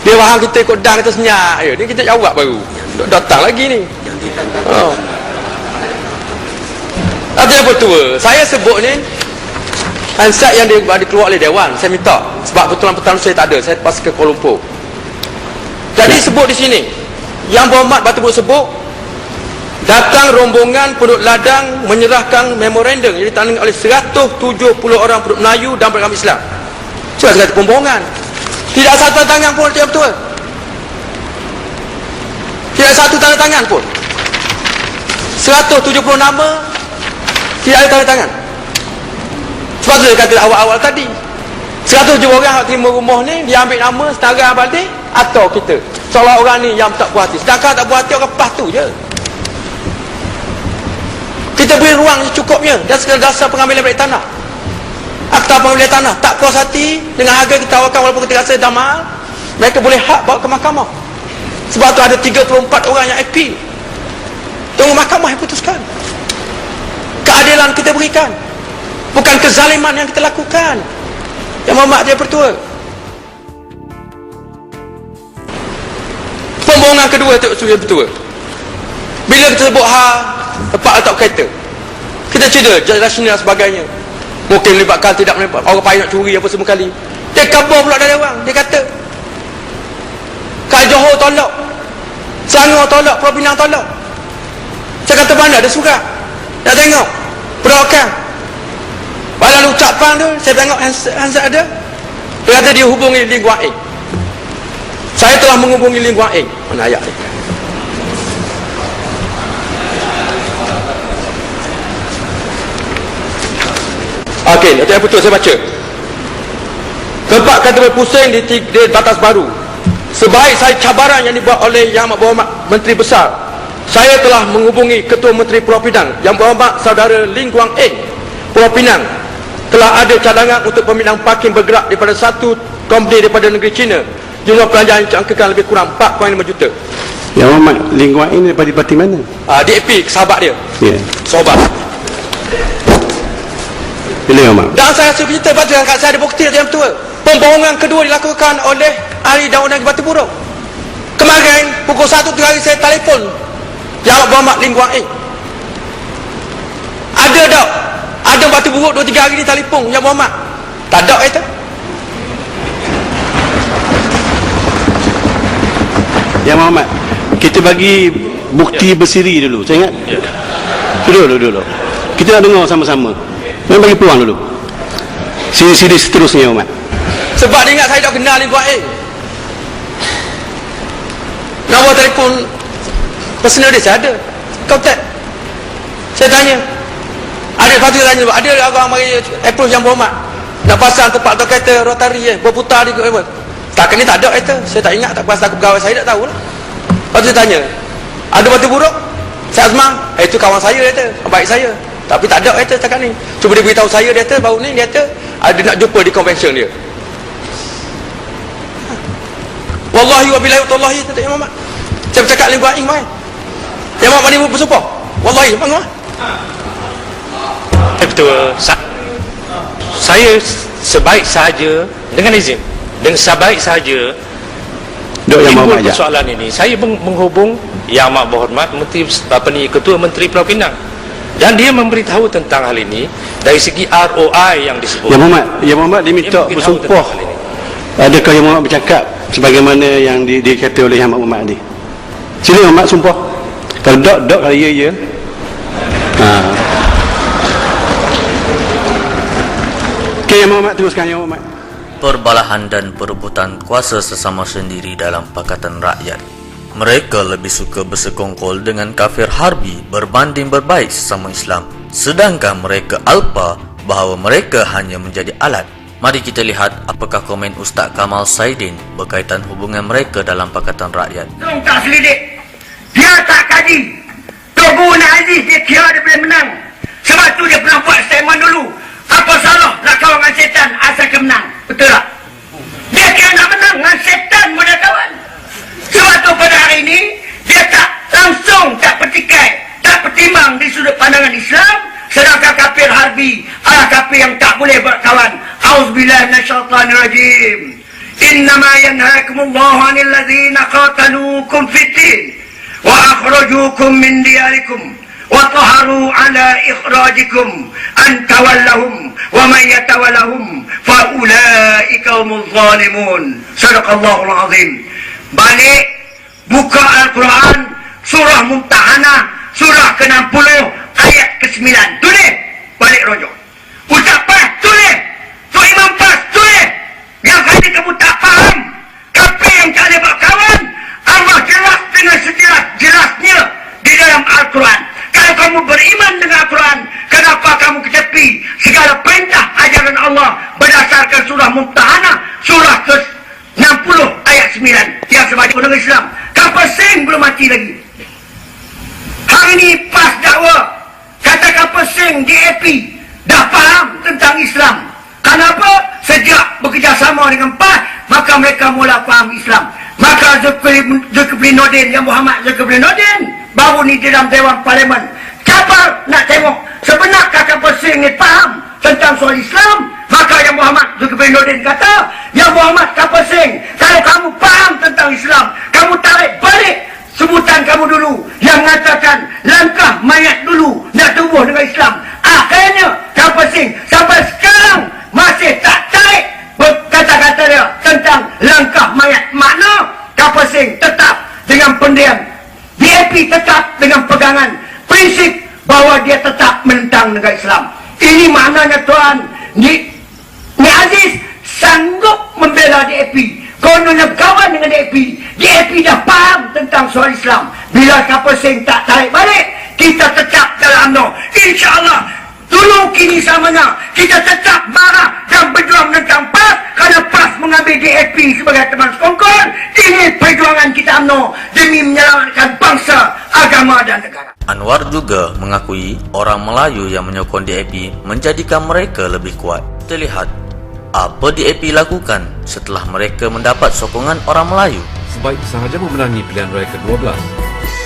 Dia faham kita ikut dah, kita senyap je. Ni kita jawab baru. Datang lagi ni. Tapi apa tua? Saya sebut ni ansat yang dikeluar oleh Dewan. Saya minta. Sebab betulan-betulan saya tak ada. Saya pas ke Kuala Lumpur. Jadi sebut di sini. Yang Berhormat Batu Buruk sebut, datang rombongan penduduk ladang menyerahkan memorandum yang ditandingi oleh 170 orang penduduk Melayu dan beragama Islam. Cuma sekali pembohongan. Tidak satu tanda tangan pun, tidak betul. Tidak satu tanda tangan pun. 170 nama, tidak ada tanda tangan. Sebab tu saya kata awal-awal tadi. 170 orang yang terima rumah ni, dia ambil nama, setara balik, atau kita. Seolah orang ni yang tak puas hati. Sedangkan tak puas hati, orang pas tu je. Kita beri ruang secukupnya dan segala dasar pengambilan balik tanah. Akta pengambilan tanah tak puas hati dengan harga kita tawarkan walaupun kita rasa dah mahal, mereka boleh hak bawa ke mahkamah. Sebab tu ada 34 orang yang appeal. Tunggu mahkamah yang putuskan. Keadilan kita berikan, bukan kezaliman yang kita lakukan. Yang Berhormat dia Pertua. Pembohongan kedua Tok Suri Pertua. Bila kita sebut tempat letak kereta, kita cerita rasional dan sebagainya. Mungkin melibatkan, tidak melibatkan, orang payah nak curi apa semua kali. Dia kabar pula dari orang. Dia kata Kak Johor tolak, Selangor tolak, Pulau Pinang tolak. Saya kata mana ada surat, nak tengok perawakan. Dalam ucapan tu saya tengok handset ada. Dia kata dia hubungi Lee Kuan Eng. Saya telah menghubungi Lee Kuan Eng. Mana ayat ni? Okey, yang betul saya baca. Tempat kata berpusing di batas baru. Sebaik saya cabaran yang dibuat oleh Yang Amat Berhormat Menteri Besar, saya telah menghubungi Ketua Menteri Pulau Pinang, Yang Berhormat Saudara Lee Kuan Eng. Pulau Pinang telah ada cadangan untuk pemindahan parking bergerak daripada satu company daripada negeri China. Jumlah pelanjaan diangkakan lebih kurang 4.5 juta. Yang Berhormat Lee Kuan Eng daripada parti mana? DAP, sahabat dia. Ya. Sahabat. Bila Yang Berhormat? Dan saya rasa bercerita pada kat saya ada bukti yang betul. Pembohongan kedua dilakukan oleh ahli daun negeri Batu Buruk. Kemarin pukul 1 tengah hari saya telefon Yang Amat Berhormat Lee Kuan Eng. Ada tak? Ada Batu Buruk 2-3 hari ni telefon Yang Berhormat. Tak ada kata. Yang Berhormat, kita bagi bukti bersiri dulu. Saya ingat? Dulu. Kita nak dengar sama-sama. Memang bagi peluang dulu. Siri-siri seterusnya, Yang Berhormat. Sebab dia ingat saya tak kenal Lee Kuan Eng. Nombor telefon personal dia saya ada. Kontak. Saya tanya. Ada patut tanya, ada orang mari approach Yang Berhormat nak pasang tempat tu kereta rotary berputar di apa. Tak ni tak ada kereta. Saya tak ingat, tak pasal aku pegawai saya tak tahulah. Lepas tu saya tanya, ada Batu Buruk? Saya Azman, itu kawan saya dia kata, baik saya. Tapi tak ada kereta setakat ni. Cuba dia beritahu saya dia kata baru ni dia kata ada nak jumpa di convention dia. Wallahi wa billahi wa tallahi kata Yang Berhormat. Saya bercakap Lee Kuan Eng mai. Yang Berhormat ni bersumpah. Wallahi bang. Betul. Saya sebaik sahaja dengan izin, dengan sebaik sahaja timbul persoalan ini, saya menghubung Yang Amat Berhormat Menteri Ketua Menteri Pulau Pinang dan dia memberitahu tentang hal ini dari segi ROI yang disebut. Yang Berhormat dia minta bersumpah. Adakah Yang Berhormat bercakap sebagaimana yang dikata oleh Yang Amat Berhormat ni? Sila Yang Berhormat sumpah. Kalau dok kalau ya. Okey, Yang Berhormat, teruskan Yang Berhormat. Perbalahan dan perebutan kuasa sesama sendiri dalam Pakatan Rakyat. Mereka lebih suka bersekongkol dengan kafir harbi berbanding berbaik sesama Islam. Sedangkan mereka alpa bahawa mereka hanya menjadi alat. Mari kita lihat apakah komen Ustaz Kamal Saidin berkaitan hubungan mereka dalam Pakatan Rakyat. Tolong tak selidik. Dia tak kaji. Tugu Aziz dia kira dia boleh menang. Sebab tu dia pernah buat statement dulu. Apa salah nak kawan dengan setan asal ke menang? Betul tak? Dia kira nak menang dengan setan pun dia kawan. Sebab tu pada hari ini dia tak langsung tak petikai, tak pertimbang di sudut pandangan Islam. Sedangkan kafir harbi adalah kafir yang tak boleh berkawan. Auzubillahi minasyaitanirrajim. Innama yanhaakumullahu 'anil ladzina qataluukum fid-din wa akhrajuukum min diyarikum wa taharu 'ala ikhrajikum an tawallahum wa man yatawallahum fa ulaika humuz zalimun. Sadaqallahul azim. Balik buka Al-Quran surah Mumtahanah surah ke-60 ayat ke-9. Tulis balik rojok. Ustaz Pas tulis. Tok Imam Pas tulis. Yang kali kamu tak faham kafir yang tak boleh berkawan, Allah jelas dengan sejelas-jelasnya di dalam Al-Quran. Kalau kamu beriman dengan Al-Quran, kenapa kamu ketepi segala perintah ajaran Allah berdasarkan surah Mumtahanah surah ke-60 ayat 9 yang sebagai orang Islam. Kapal Seng belum mati lagi. Hari ini Pas dakwa kata Kapal Seng DAP dah faham tentang Islam. Kenapa? Sejak bekerjasama dengan PAS, maka mereka mula faham Islam. Maka Zulkifli Nordin, Yang Muhammad Zulkifli Nordin baru ni di dalam Dewan Parlimen. Siapa nak tengok sebenarkah Kapal Seng ni faham tentang soal Islam? Maka Yang Muhammad Zulkifli Nordin kata, Yang Muhammad Kapal Seng, kalau kamu faham tentang Islam, kamu tarik balik sebutan kamu dulu yang mengatakan langkah mayat dulu nak tumbuh dengan Islam. Akhirnya Kapal Seng sampai sekarang masih tak tarik kata-kata dia tentang langkah mayat. Makna Kapal Seng tetap dengan pendiam, DAP tetap dengan pegangan prinsip bahawa dia tetap menentang negara Islam. Ini maknanya tuan, ni Aziz sanggup membela DAP. Kononnya berkawan dengan DAP. DAP dah faham tentang soal Islam. Bila Kapal Seng tak tarik balik, kita tetap dalam UMNO. InsyaAllah dulu kini samanya kita tetap marah dan berjuang tentang PAS kerana PAS mengambil DAP sebagai teman sekongkol. Ini perjuangan kita UMNO demi menyelamatkan bangsa, agama dan negara. Anwar juga mengakui orang Melayu yang menyokong DAP menjadikan mereka lebih kuat. Kita lihat apa DAP lakukan setelah mereka mendapat sokongan orang Melayu. Sebaik sahaja memenangi pilihan raya ke-12,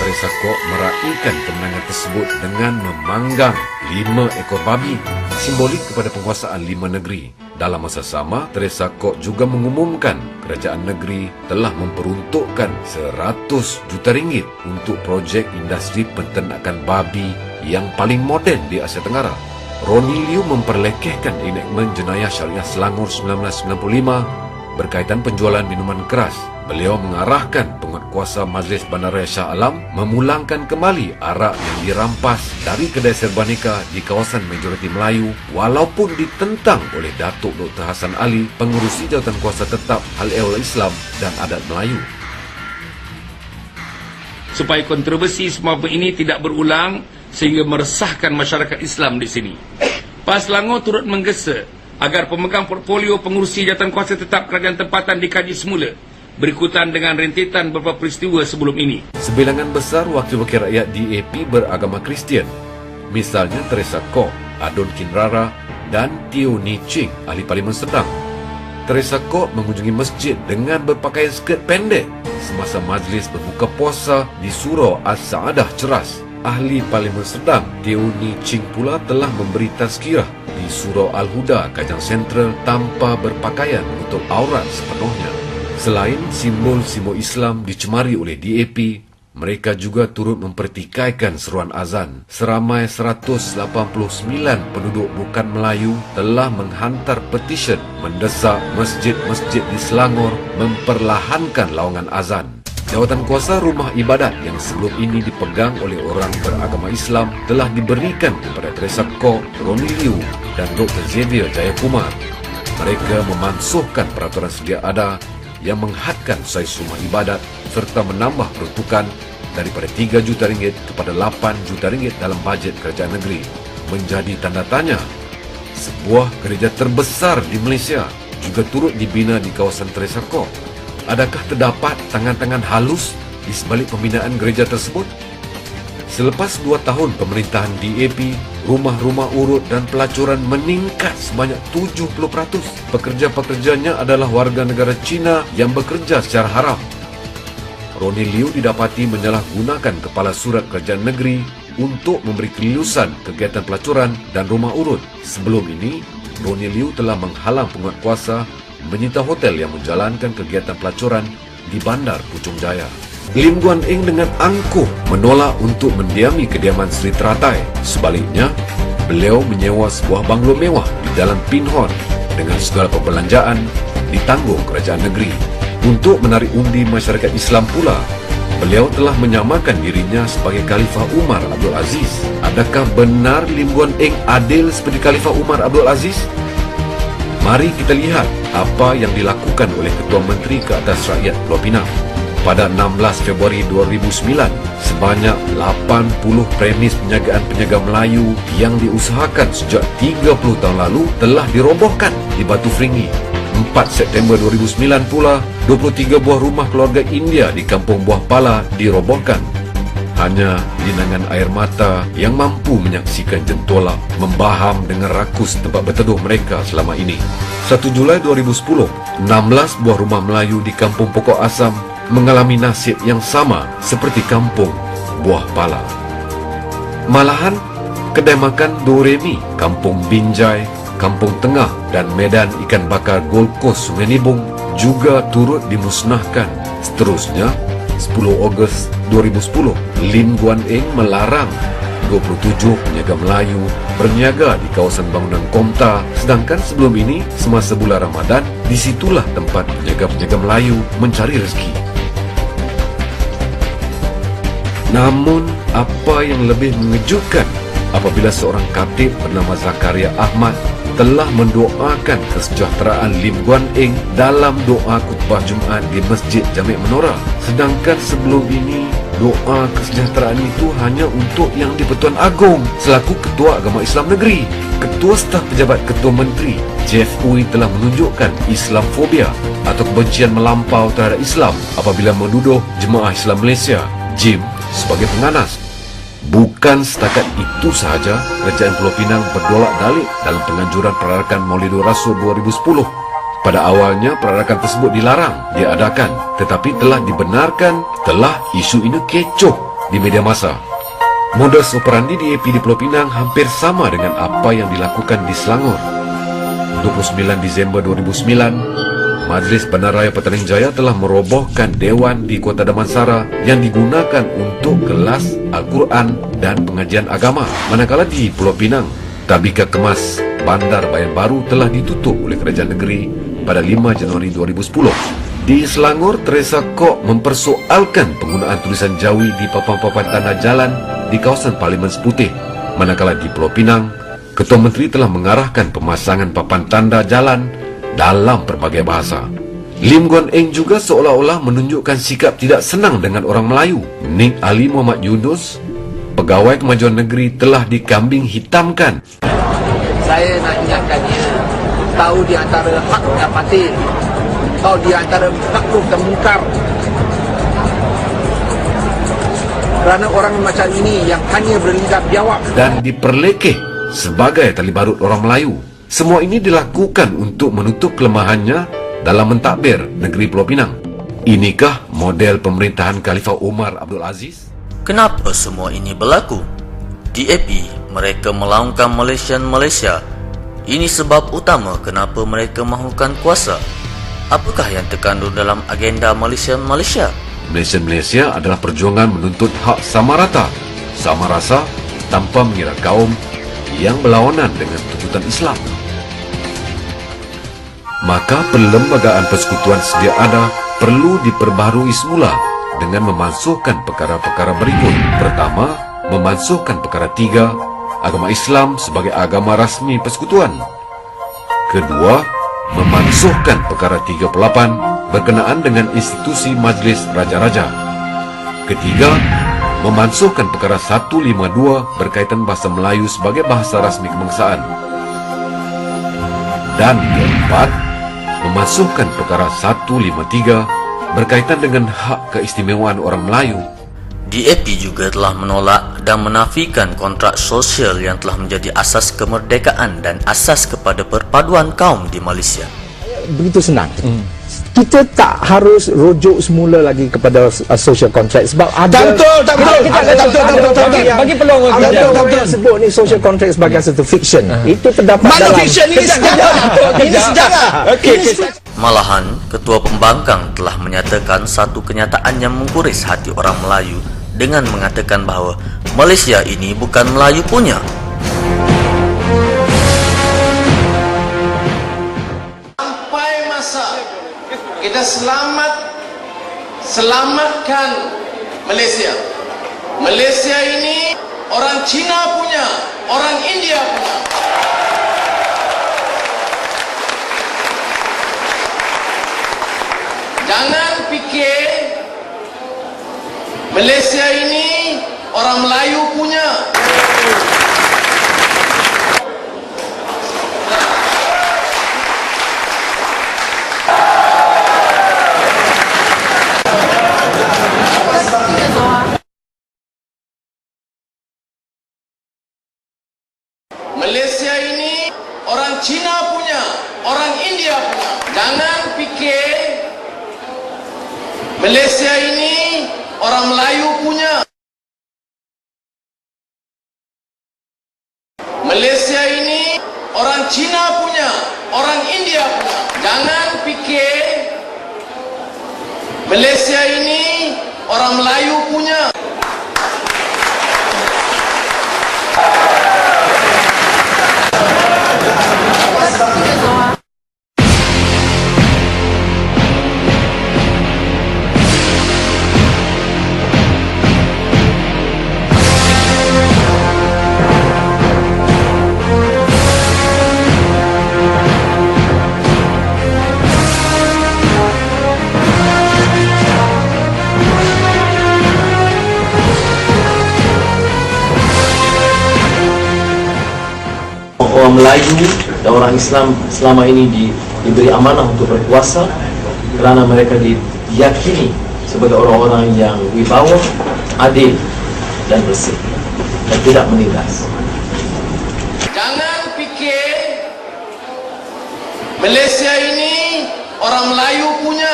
Teresa Kok meraihkan kemenangan tersebut dengan memanggang 5 ekor babi, simbolik kepada penguasaan 5 negeri. Dalam masa sama, Teresa Kok juga mengumumkan kerajaan negeri telah memperuntukkan 100 juta ringgit untuk projek industri penternakan babi yang paling moden di Asia Tenggara. Ronnie Liu memperlekehkan enakmen jenayah syariah Selangor 1995 berkaitan penjualan minuman keras. Beliau mengarahkan penguatkuasa Majlis Bandaraya Shah Alam memulangkan kembali arak yang dirampas dari kedai Serbaneka di kawasan majoriti Melayu walaupun ditentang oleh Datuk Dr. Hassan Ali, pengurusi jawatan kuasa tetap Hal-Ehwal Islam dan Adat Melayu. Supaya kontroversi semua ini tidak berulang sehingga meresahkan masyarakat Islam di sini. PAS Selangor turut menggesa agar pemegang portfolio pengurusi jawatan kuasa tetap kerajaan tempatan dikaji semula berikutan dengan rentetan beberapa peristiwa sebelum ini. Sebilangan besar wakil-wakil rakyat DAP beragama Kristian, misalnya Teresa Kok, Adon Kinrara dan Teo Ni Ching, ahli Parlimen Sedang. Teresa Kok mengunjungi masjid dengan berpakaian skirt pendek semasa majlis berbuka puasa di Surau As-Saadah Ceras. Ahli Parlimen Sedang, Teo Ni Ching pula telah memberi tazkirah di Surau Al-Huda, Kajang Sentral tanpa berpakaian menutup aurat sepenuhnya. Selain simbol-simbol Islam dicemari oleh DAP, mereka juga turut mempertikaikan seruan azan. Seramai 189 penduduk bukan Melayu telah menghantar petisyen mendesak masjid-masjid di Selangor memperlahankan lawangan azan. Jawatan kuasa rumah ibadat yang sebelum ini dipegang oleh orang beragama Islam telah diberikan kepada Teresa Kok, Ronnie Liu dan Dr. Xavier Jayakumar. mereka memansuhkan peraturan sedia ada yang menghadkan saiz rumah ibadat serta menambah peruntukan daripada 3 juta ringgit kepada 8 juta ringgit dalam bajet kerajaan negeri. Menjadi tanda tanya, sebuah gereja terbesar di Malaysia juga turut dibina di kawasan Tresakor. Adakah terdapat tangan-tangan halus di sebalik pembinaan gereja tersebut? Selepas 2 tahun pemerintahan DAP, rumah-rumah urut dan pelacuran meningkat sebanyak 70%. Pekerja-pekerjanya adalah warga negara Cina yang bekerja secara haram. Ronnie Liu didapati menyalahgunakan kepala surat kerajaan negeri untuk memberi kelulusan kegiatan pelacuran dan rumah urut. Sebelum ini, Ronnie Liu telah menghalang penguatkuasa menyita hotel yang menjalankan kegiatan pelacuran di Bandar Puchong Jaya. Lim Guan Eng dengan angkuh menolak untuk mendiami kediaman Sri Teratai. Sebaliknya, beliau menyewa sebuah banglo mewah di Jalan Pinhon dengan segala perbelanjaan ditanggung kerajaan negeri. Untuk menarik undi masyarakat Islam pula, beliau telah menyamakan dirinya sebagai Khalifah Umar Abdul Aziz. Adakah benar Lim Guan Eng adil seperti Khalifah Umar Abdul Aziz? Mari kita lihat apa yang dilakukan oleh Ketua Menteri ke atas rakyat Pulau Pinang. Pada 16 Februari 2009, sebanyak 80 premis penjagaan Melayu yang diusahakan sejak 30 tahun lalu telah dirobohkan di Batu Feringhi. 4 September 2009 pula, 23 buah rumah keluarga India di Kampung Buah Pala dirobohkan. Hanya linangan air mata yang mampu menyaksikan jentolak membaham dengan rakus tempat berteduh mereka selama ini. 1 Julai 2010, 16 buah rumah Melayu di Kampung Pokok Asam mengalami nasib yang sama seperti Kampung Buah Pala. Malahan, kedai makan Doremi, Kampung Binjai, Kampung Tengah dan Medan Ikan Bakar Gold Coast Sungai Nibung juga turut dimusnahkan. Seterusnya, 10 Ogos 2010, Lim Guan Eng melarang 27 peniaga Melayu berniaga di kawasan bangunan Komta, sedangkan sebelum ini, semasa bulan Ramadan, disitulah tempat peniaga-peniaga Melayu mencari rezeki. Namun, apa yang lebih mengejutkan apabila seorang khatib bernama Zakaria Ahmad telah mendoakan kesejahteraan Lim Guan Eng dalam doa khutbah Jumaat di Masjid Jami' Menora. Sedangkan sebelum ini, doa kesejahteraan itu hanya untuk Yang di-Pertuan Agong selaku Ketua Agama Islam Negeri. Ketua Staf Pejabat Ketua Menteri, Jeff Uy, telah menunjukkan Islamfobia atau kebencian melampau terhadap Islam apabila menuduh Jemaah Islam Malaysia, JIM, sebagai penganas. Bukan setakat itu sahaja, Kerajaan Pulau Pinang berdolak dalik dalam penganjuran perarakan Maulidur Rasul 2010. Pada awalnya, perarakan tersebut dilarang diadakan, tetapi telah dibenarkan setelah isu ini kecoh di media massa. Modus operandi DAP di Pulau Pinang hampir sama dengan apa yang dilakukan di Selangor. 29 Disember 2009, Majlis Bandaraya Petaling Jaya telah merobohkan Dewan di Kota Damansara yang digunakan untuk kelas Al-Quran dan pengajian agama. Manakala di Pulau Pinang, Tabika Kemas Bandar Bayan Baru telah ditutup oleh kerajaan negeri pada 5 Januari 2010. Di Selangor, Teresa Kok mempersoalkan penggunaan tulisan Jawi di papan-papan tanda jalan di kawasan Parlimen Seputih. Manakala di Pulau Pinang, Ketua Menteri telah mengarahkan pemasangan papan tanda jalan dalam berbagai bahasa. Lim Guan Eng juga seolah-olah menunjukkan sikap tidak senang dengan orang Melayu. Nik Ali Muhammad Yunus, Pegawai Kemajuan Negeri, telah dikambing hitamkan. Saya nak ingatkannya, tahu di antara hak dan batil, tahu di antara makruf dan mungkar. Kerana orang macam ini yang hanya berlidah biawak dan diperlekeh sebagai tali barut orang Melayu. Semua ini dilakukan untuk menutup kelemahannya dalam mentadbir negeri Pulau Pinang. Inikah model pemerintahan Khalifah Umar Abdul Aziz? Kenapa semua ini berlaku? DAP, mereka melaungkan Malaysia. Ini sebab utama kenapa mereka mahukan kuasa. Apakah yang terkandung dalam agenda Malaysia? Malaysia adalah perjuangan menuntut hak sama rata, sama rasa, tanpa mengira kaum yang berlawanan dengan tuntutan Islam. Maka perlembagaan persekutuan sedia ada perlu diperbaharui semula dengan memansuhkan perkara-perkara berikut. Pertama, memansuhkan perkara 3, agama Islam sebagai agama rasmi persekutuan. Kedua, memansuhkan perkara 38 berkenaan dengan institusi Majlis Raja-Raja. Ketiga, memansuhkan perkara 152 berkaitan bahasa Melayu sebagai bahasa rasmi kebangsaan. Dan keempat, memansuhkan perkara 153 berkaitan dengan hak keistimewaan orang Melayu. DAP juga telah menolak dan menafikan kontrak sosial yang telah menjadi asas kemerdekaan dan asas kepada perpaduan kaum di Malaysia. Begitu senang. Kita tak harus rujuk semula lagi kepada social contract sebab ada bagi peluang kita sebut ni social contract sebagai satu fiction. Itu terdapat dalam fiction ini sejarah. Ini sejarah. Malahan, Ketua Pembangkang telah menyatakan satu kenyataan yang mengguris hati orang Melayu dengan mengatakan bahawa Malaysia ini bukan Melayu punya. Sampai masa kita selamatkan Malaysia. Malaysia ini orang Cina punya, orang India punya. Jangan fikir Malaysia ini orang Melayu punya. Malaysia ini orang Cina punya, orang India punya. Jangan fikir Malaysia ini orang Melayu punya. Malaysia ini orang Cina punya, orang India punya. Jangan fikir Malaysia ini orang Melayu punya. Orang Melayu dan orang Islam selama ini diberi amanah untuk berkuasa kerana mereka diyakini sebagai orang-orang yang wibawa, adil dan bersih dan tidak menindas. Jangan fikir Malaysia ini orang Melayu punya.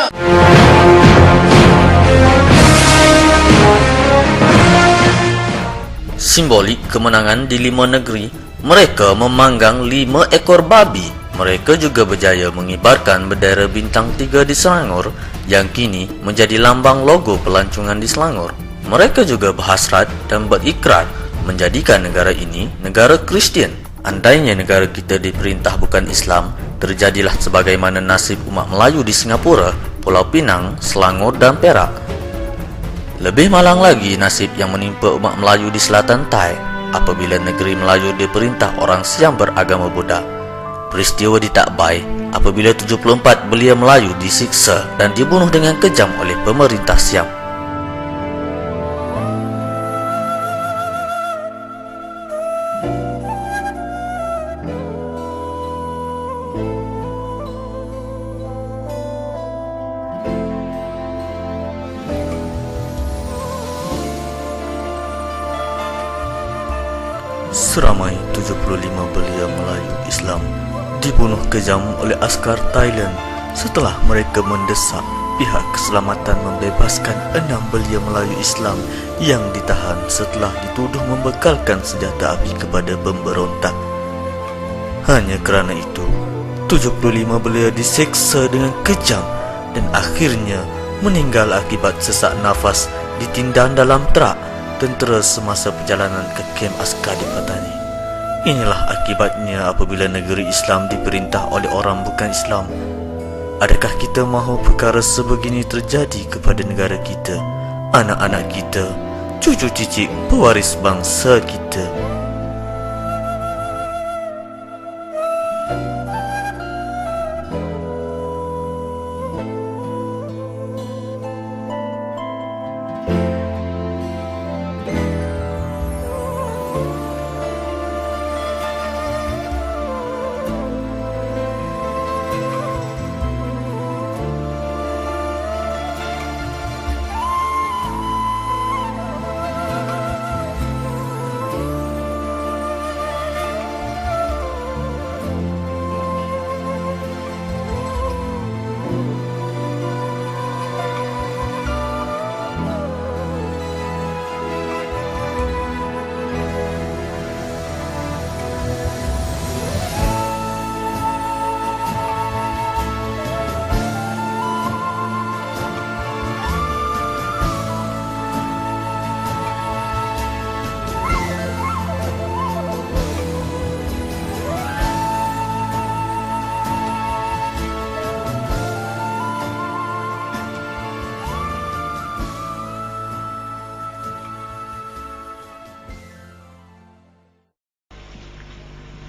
Simbolik kemenangan di 5 negeri, mereka memanggang 5 ekor babi. Mereka juga berjaya mengibarkan bendera bintang 3 di Selangor yang kini menjadi lambang logo pelancongan di Selangor. Mereka juga berhasrat dan berikrar menjadikan negara ini negara Kristian. Andainya negara kita diperintah bukan Islam, terjadilah sebagaimana nasib umat Melayu di Singapura, Pulau Pinang, Selangor dan Perak. Lebih malang lagi nasib yang menimpa umat Melayu di selatan Thai apabila negeri Melayu diperintah orang Siam beragama Buddha. Peristiwa di Tak Bai apabila 74 belia Melayu disiksa dan dibunuh dengan kejam oleh pemerintah Siam. Seramai 75 belia Melayu Islam dibunuh kejam oleh askar Thailand setelah mereka mendesak pihak keselamatan membebaskan 6 belia Melayu Islam yang ditahan setelah dituduh membekalkan senjata api kepada pemberontak. Hanya kerana itu, 75 belia diseksa dengan kejam dan akhirnya meninggal akibat sesak nafas ditindan dalam trak tentera semasa perjalanan ke kem askar di Patani. Inilah akibatnya apabila negeri Islam diperintah oleh orang bukan Islam. Adakah kita mahu perkara sebegini terjadi kepada negara kita, anak-anak kita, cucu cicit pewaris bangsa kita?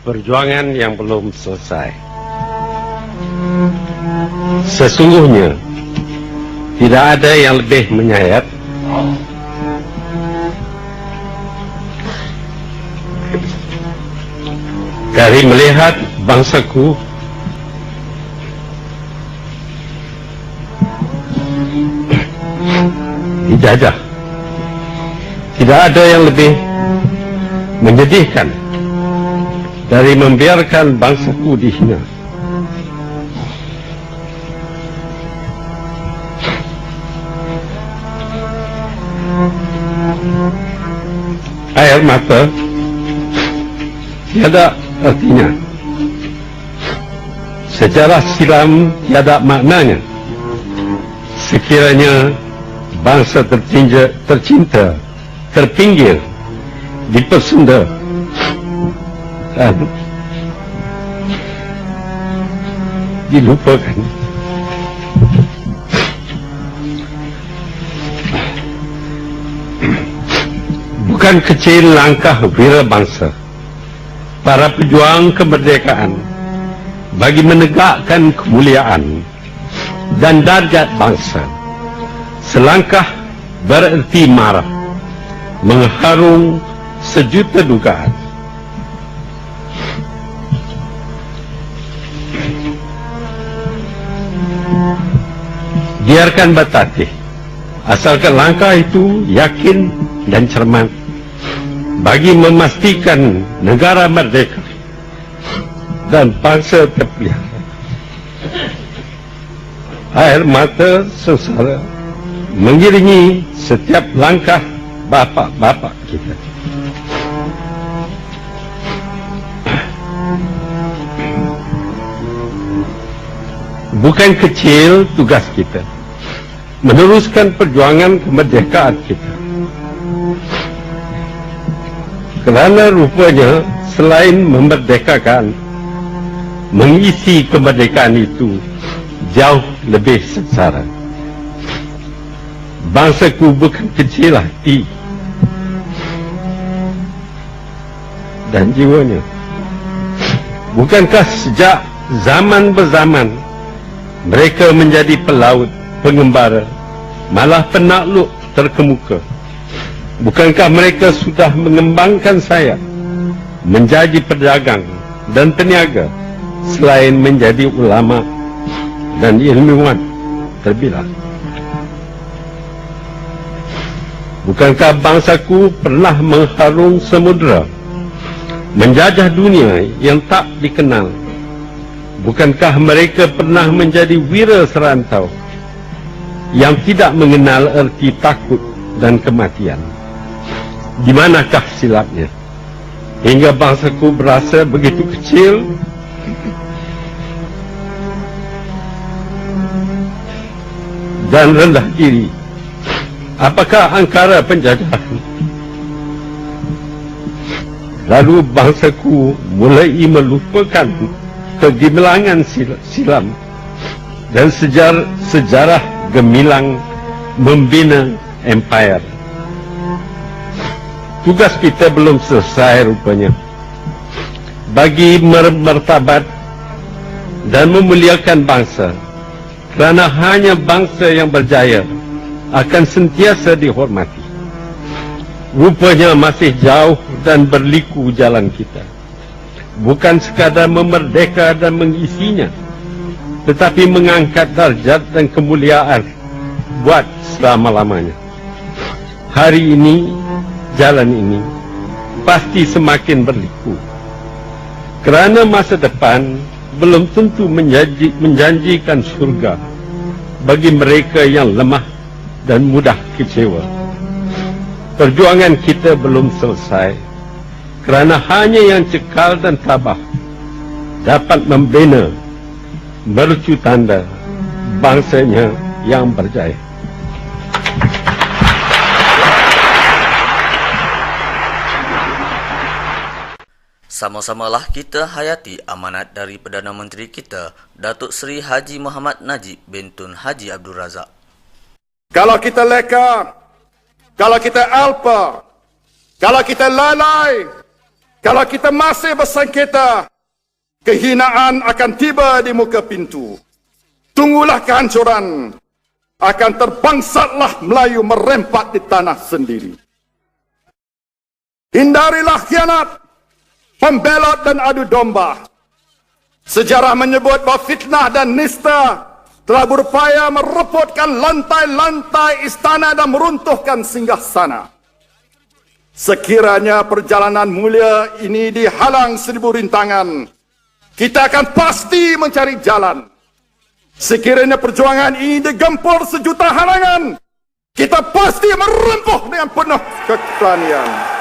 perjuangan yang belum selesai. Sesungguhnya tidak ada yang lebih menyayat dari melihat bangsaku dijajah. Tidak ada yang lebih menyedihkan dari membiarkan bangsaku dihina. Air mata tiada artinya. Sejarah silam tiada maknanya sekiranya bangsa tercinta terpinggir, dipesunda dan dilupakan. Bukan kecil langkah wira bangsa para pejuang kemerdekaan bagi menegakkan kemuliaan dan darjat bangsa. Selangkah bererti marah, mengharung sejuta dugaan. Biarkan bertatih, asalkan langkah itu yakin dan cermat bagi memastikan negara merdeka dan bangsa terpelihara. Air mata sengsara mengiringi setiap langkah bapak-bapak kita. Bukan kecil tugas kita meneruskan perjuangan kemerdekaan kita. Kerana rupanya selain memerdekakan, mengisi kemerdekaan itu jauh lebih sengsara. Bangsaku bukan kecil hati dan jiwanya. Bukankah sejak zaman berzaman mereka menjadi pelaut, pengembara, malah penakluk terkemuka? Bukankah mereka sudah mengembangkan sayap menjadi pedagang dan peniaga selain menjadi ulama dan ilmuwan terbilang? Bukankah bangsaku pernah mengharung samudera, menjajah dunia yang tak dikenal? Bukankah mereka pernah menjadi wira serantau yang tidak mengenal erti takut dan kematian? Di manakah silapnya hingga bangsaku berasa begitu kecil dan rendah diri? Apakah angkara penjajahan? Lalu bangsaku mulai melupakan kegemilangan silam dan sejarah gemilang membina empire. Tugas kita belum selesai rupanya. Bagi martabat dan memuliakan bangsa, kerana hanya bangsa yang berjaya akan sentiasa dihormati. Rupanya masih jauh dan berliku jalan kita. Bukan sekadar memerdeka dan mengisinya, tetapi mengangkat darjat dan kemuliaan buat selama-lamanya. Hari ini, jalan ini pasti semakin berliku, kerana masa depan belum tentu menjanjikan surga bagi mereka yang lemah dan mudah kecewa. Perjuangan kita belum selesai, kerana hanya yang cekal dan tabah dapat membina mercu tanda bangsanya yang berjaya. Sama-samalah kita hayati amanat dari Perdana Menteri kita, Datuk Seri Haji Muhammad Najib bin Tun Haji Abdul Razak. Kalau kita leka, kalau kita alpa, kalau kita lalai, Kalau kita masih bersengketa, kehinaan akan tiba di muka pintu. Tunggulah kehancuran, akan terbangsatlah Melayu merempat di tanah sendiri. Hindarilah khianat, pembelot dan adu domba. Sejarah menyebut bahawa fitnah dan nista telah berupaya merepotkan lantai-lantai istana dan meruntuhkan singgahsana. Sekiranya perjalanan mulia ini dihalang 1000 rintangan, kita akan pasti mencari jalan. Sekiranya perjuangan ini digempur sejuta halangan, kita pasti merempuh dengan penuh keberanian.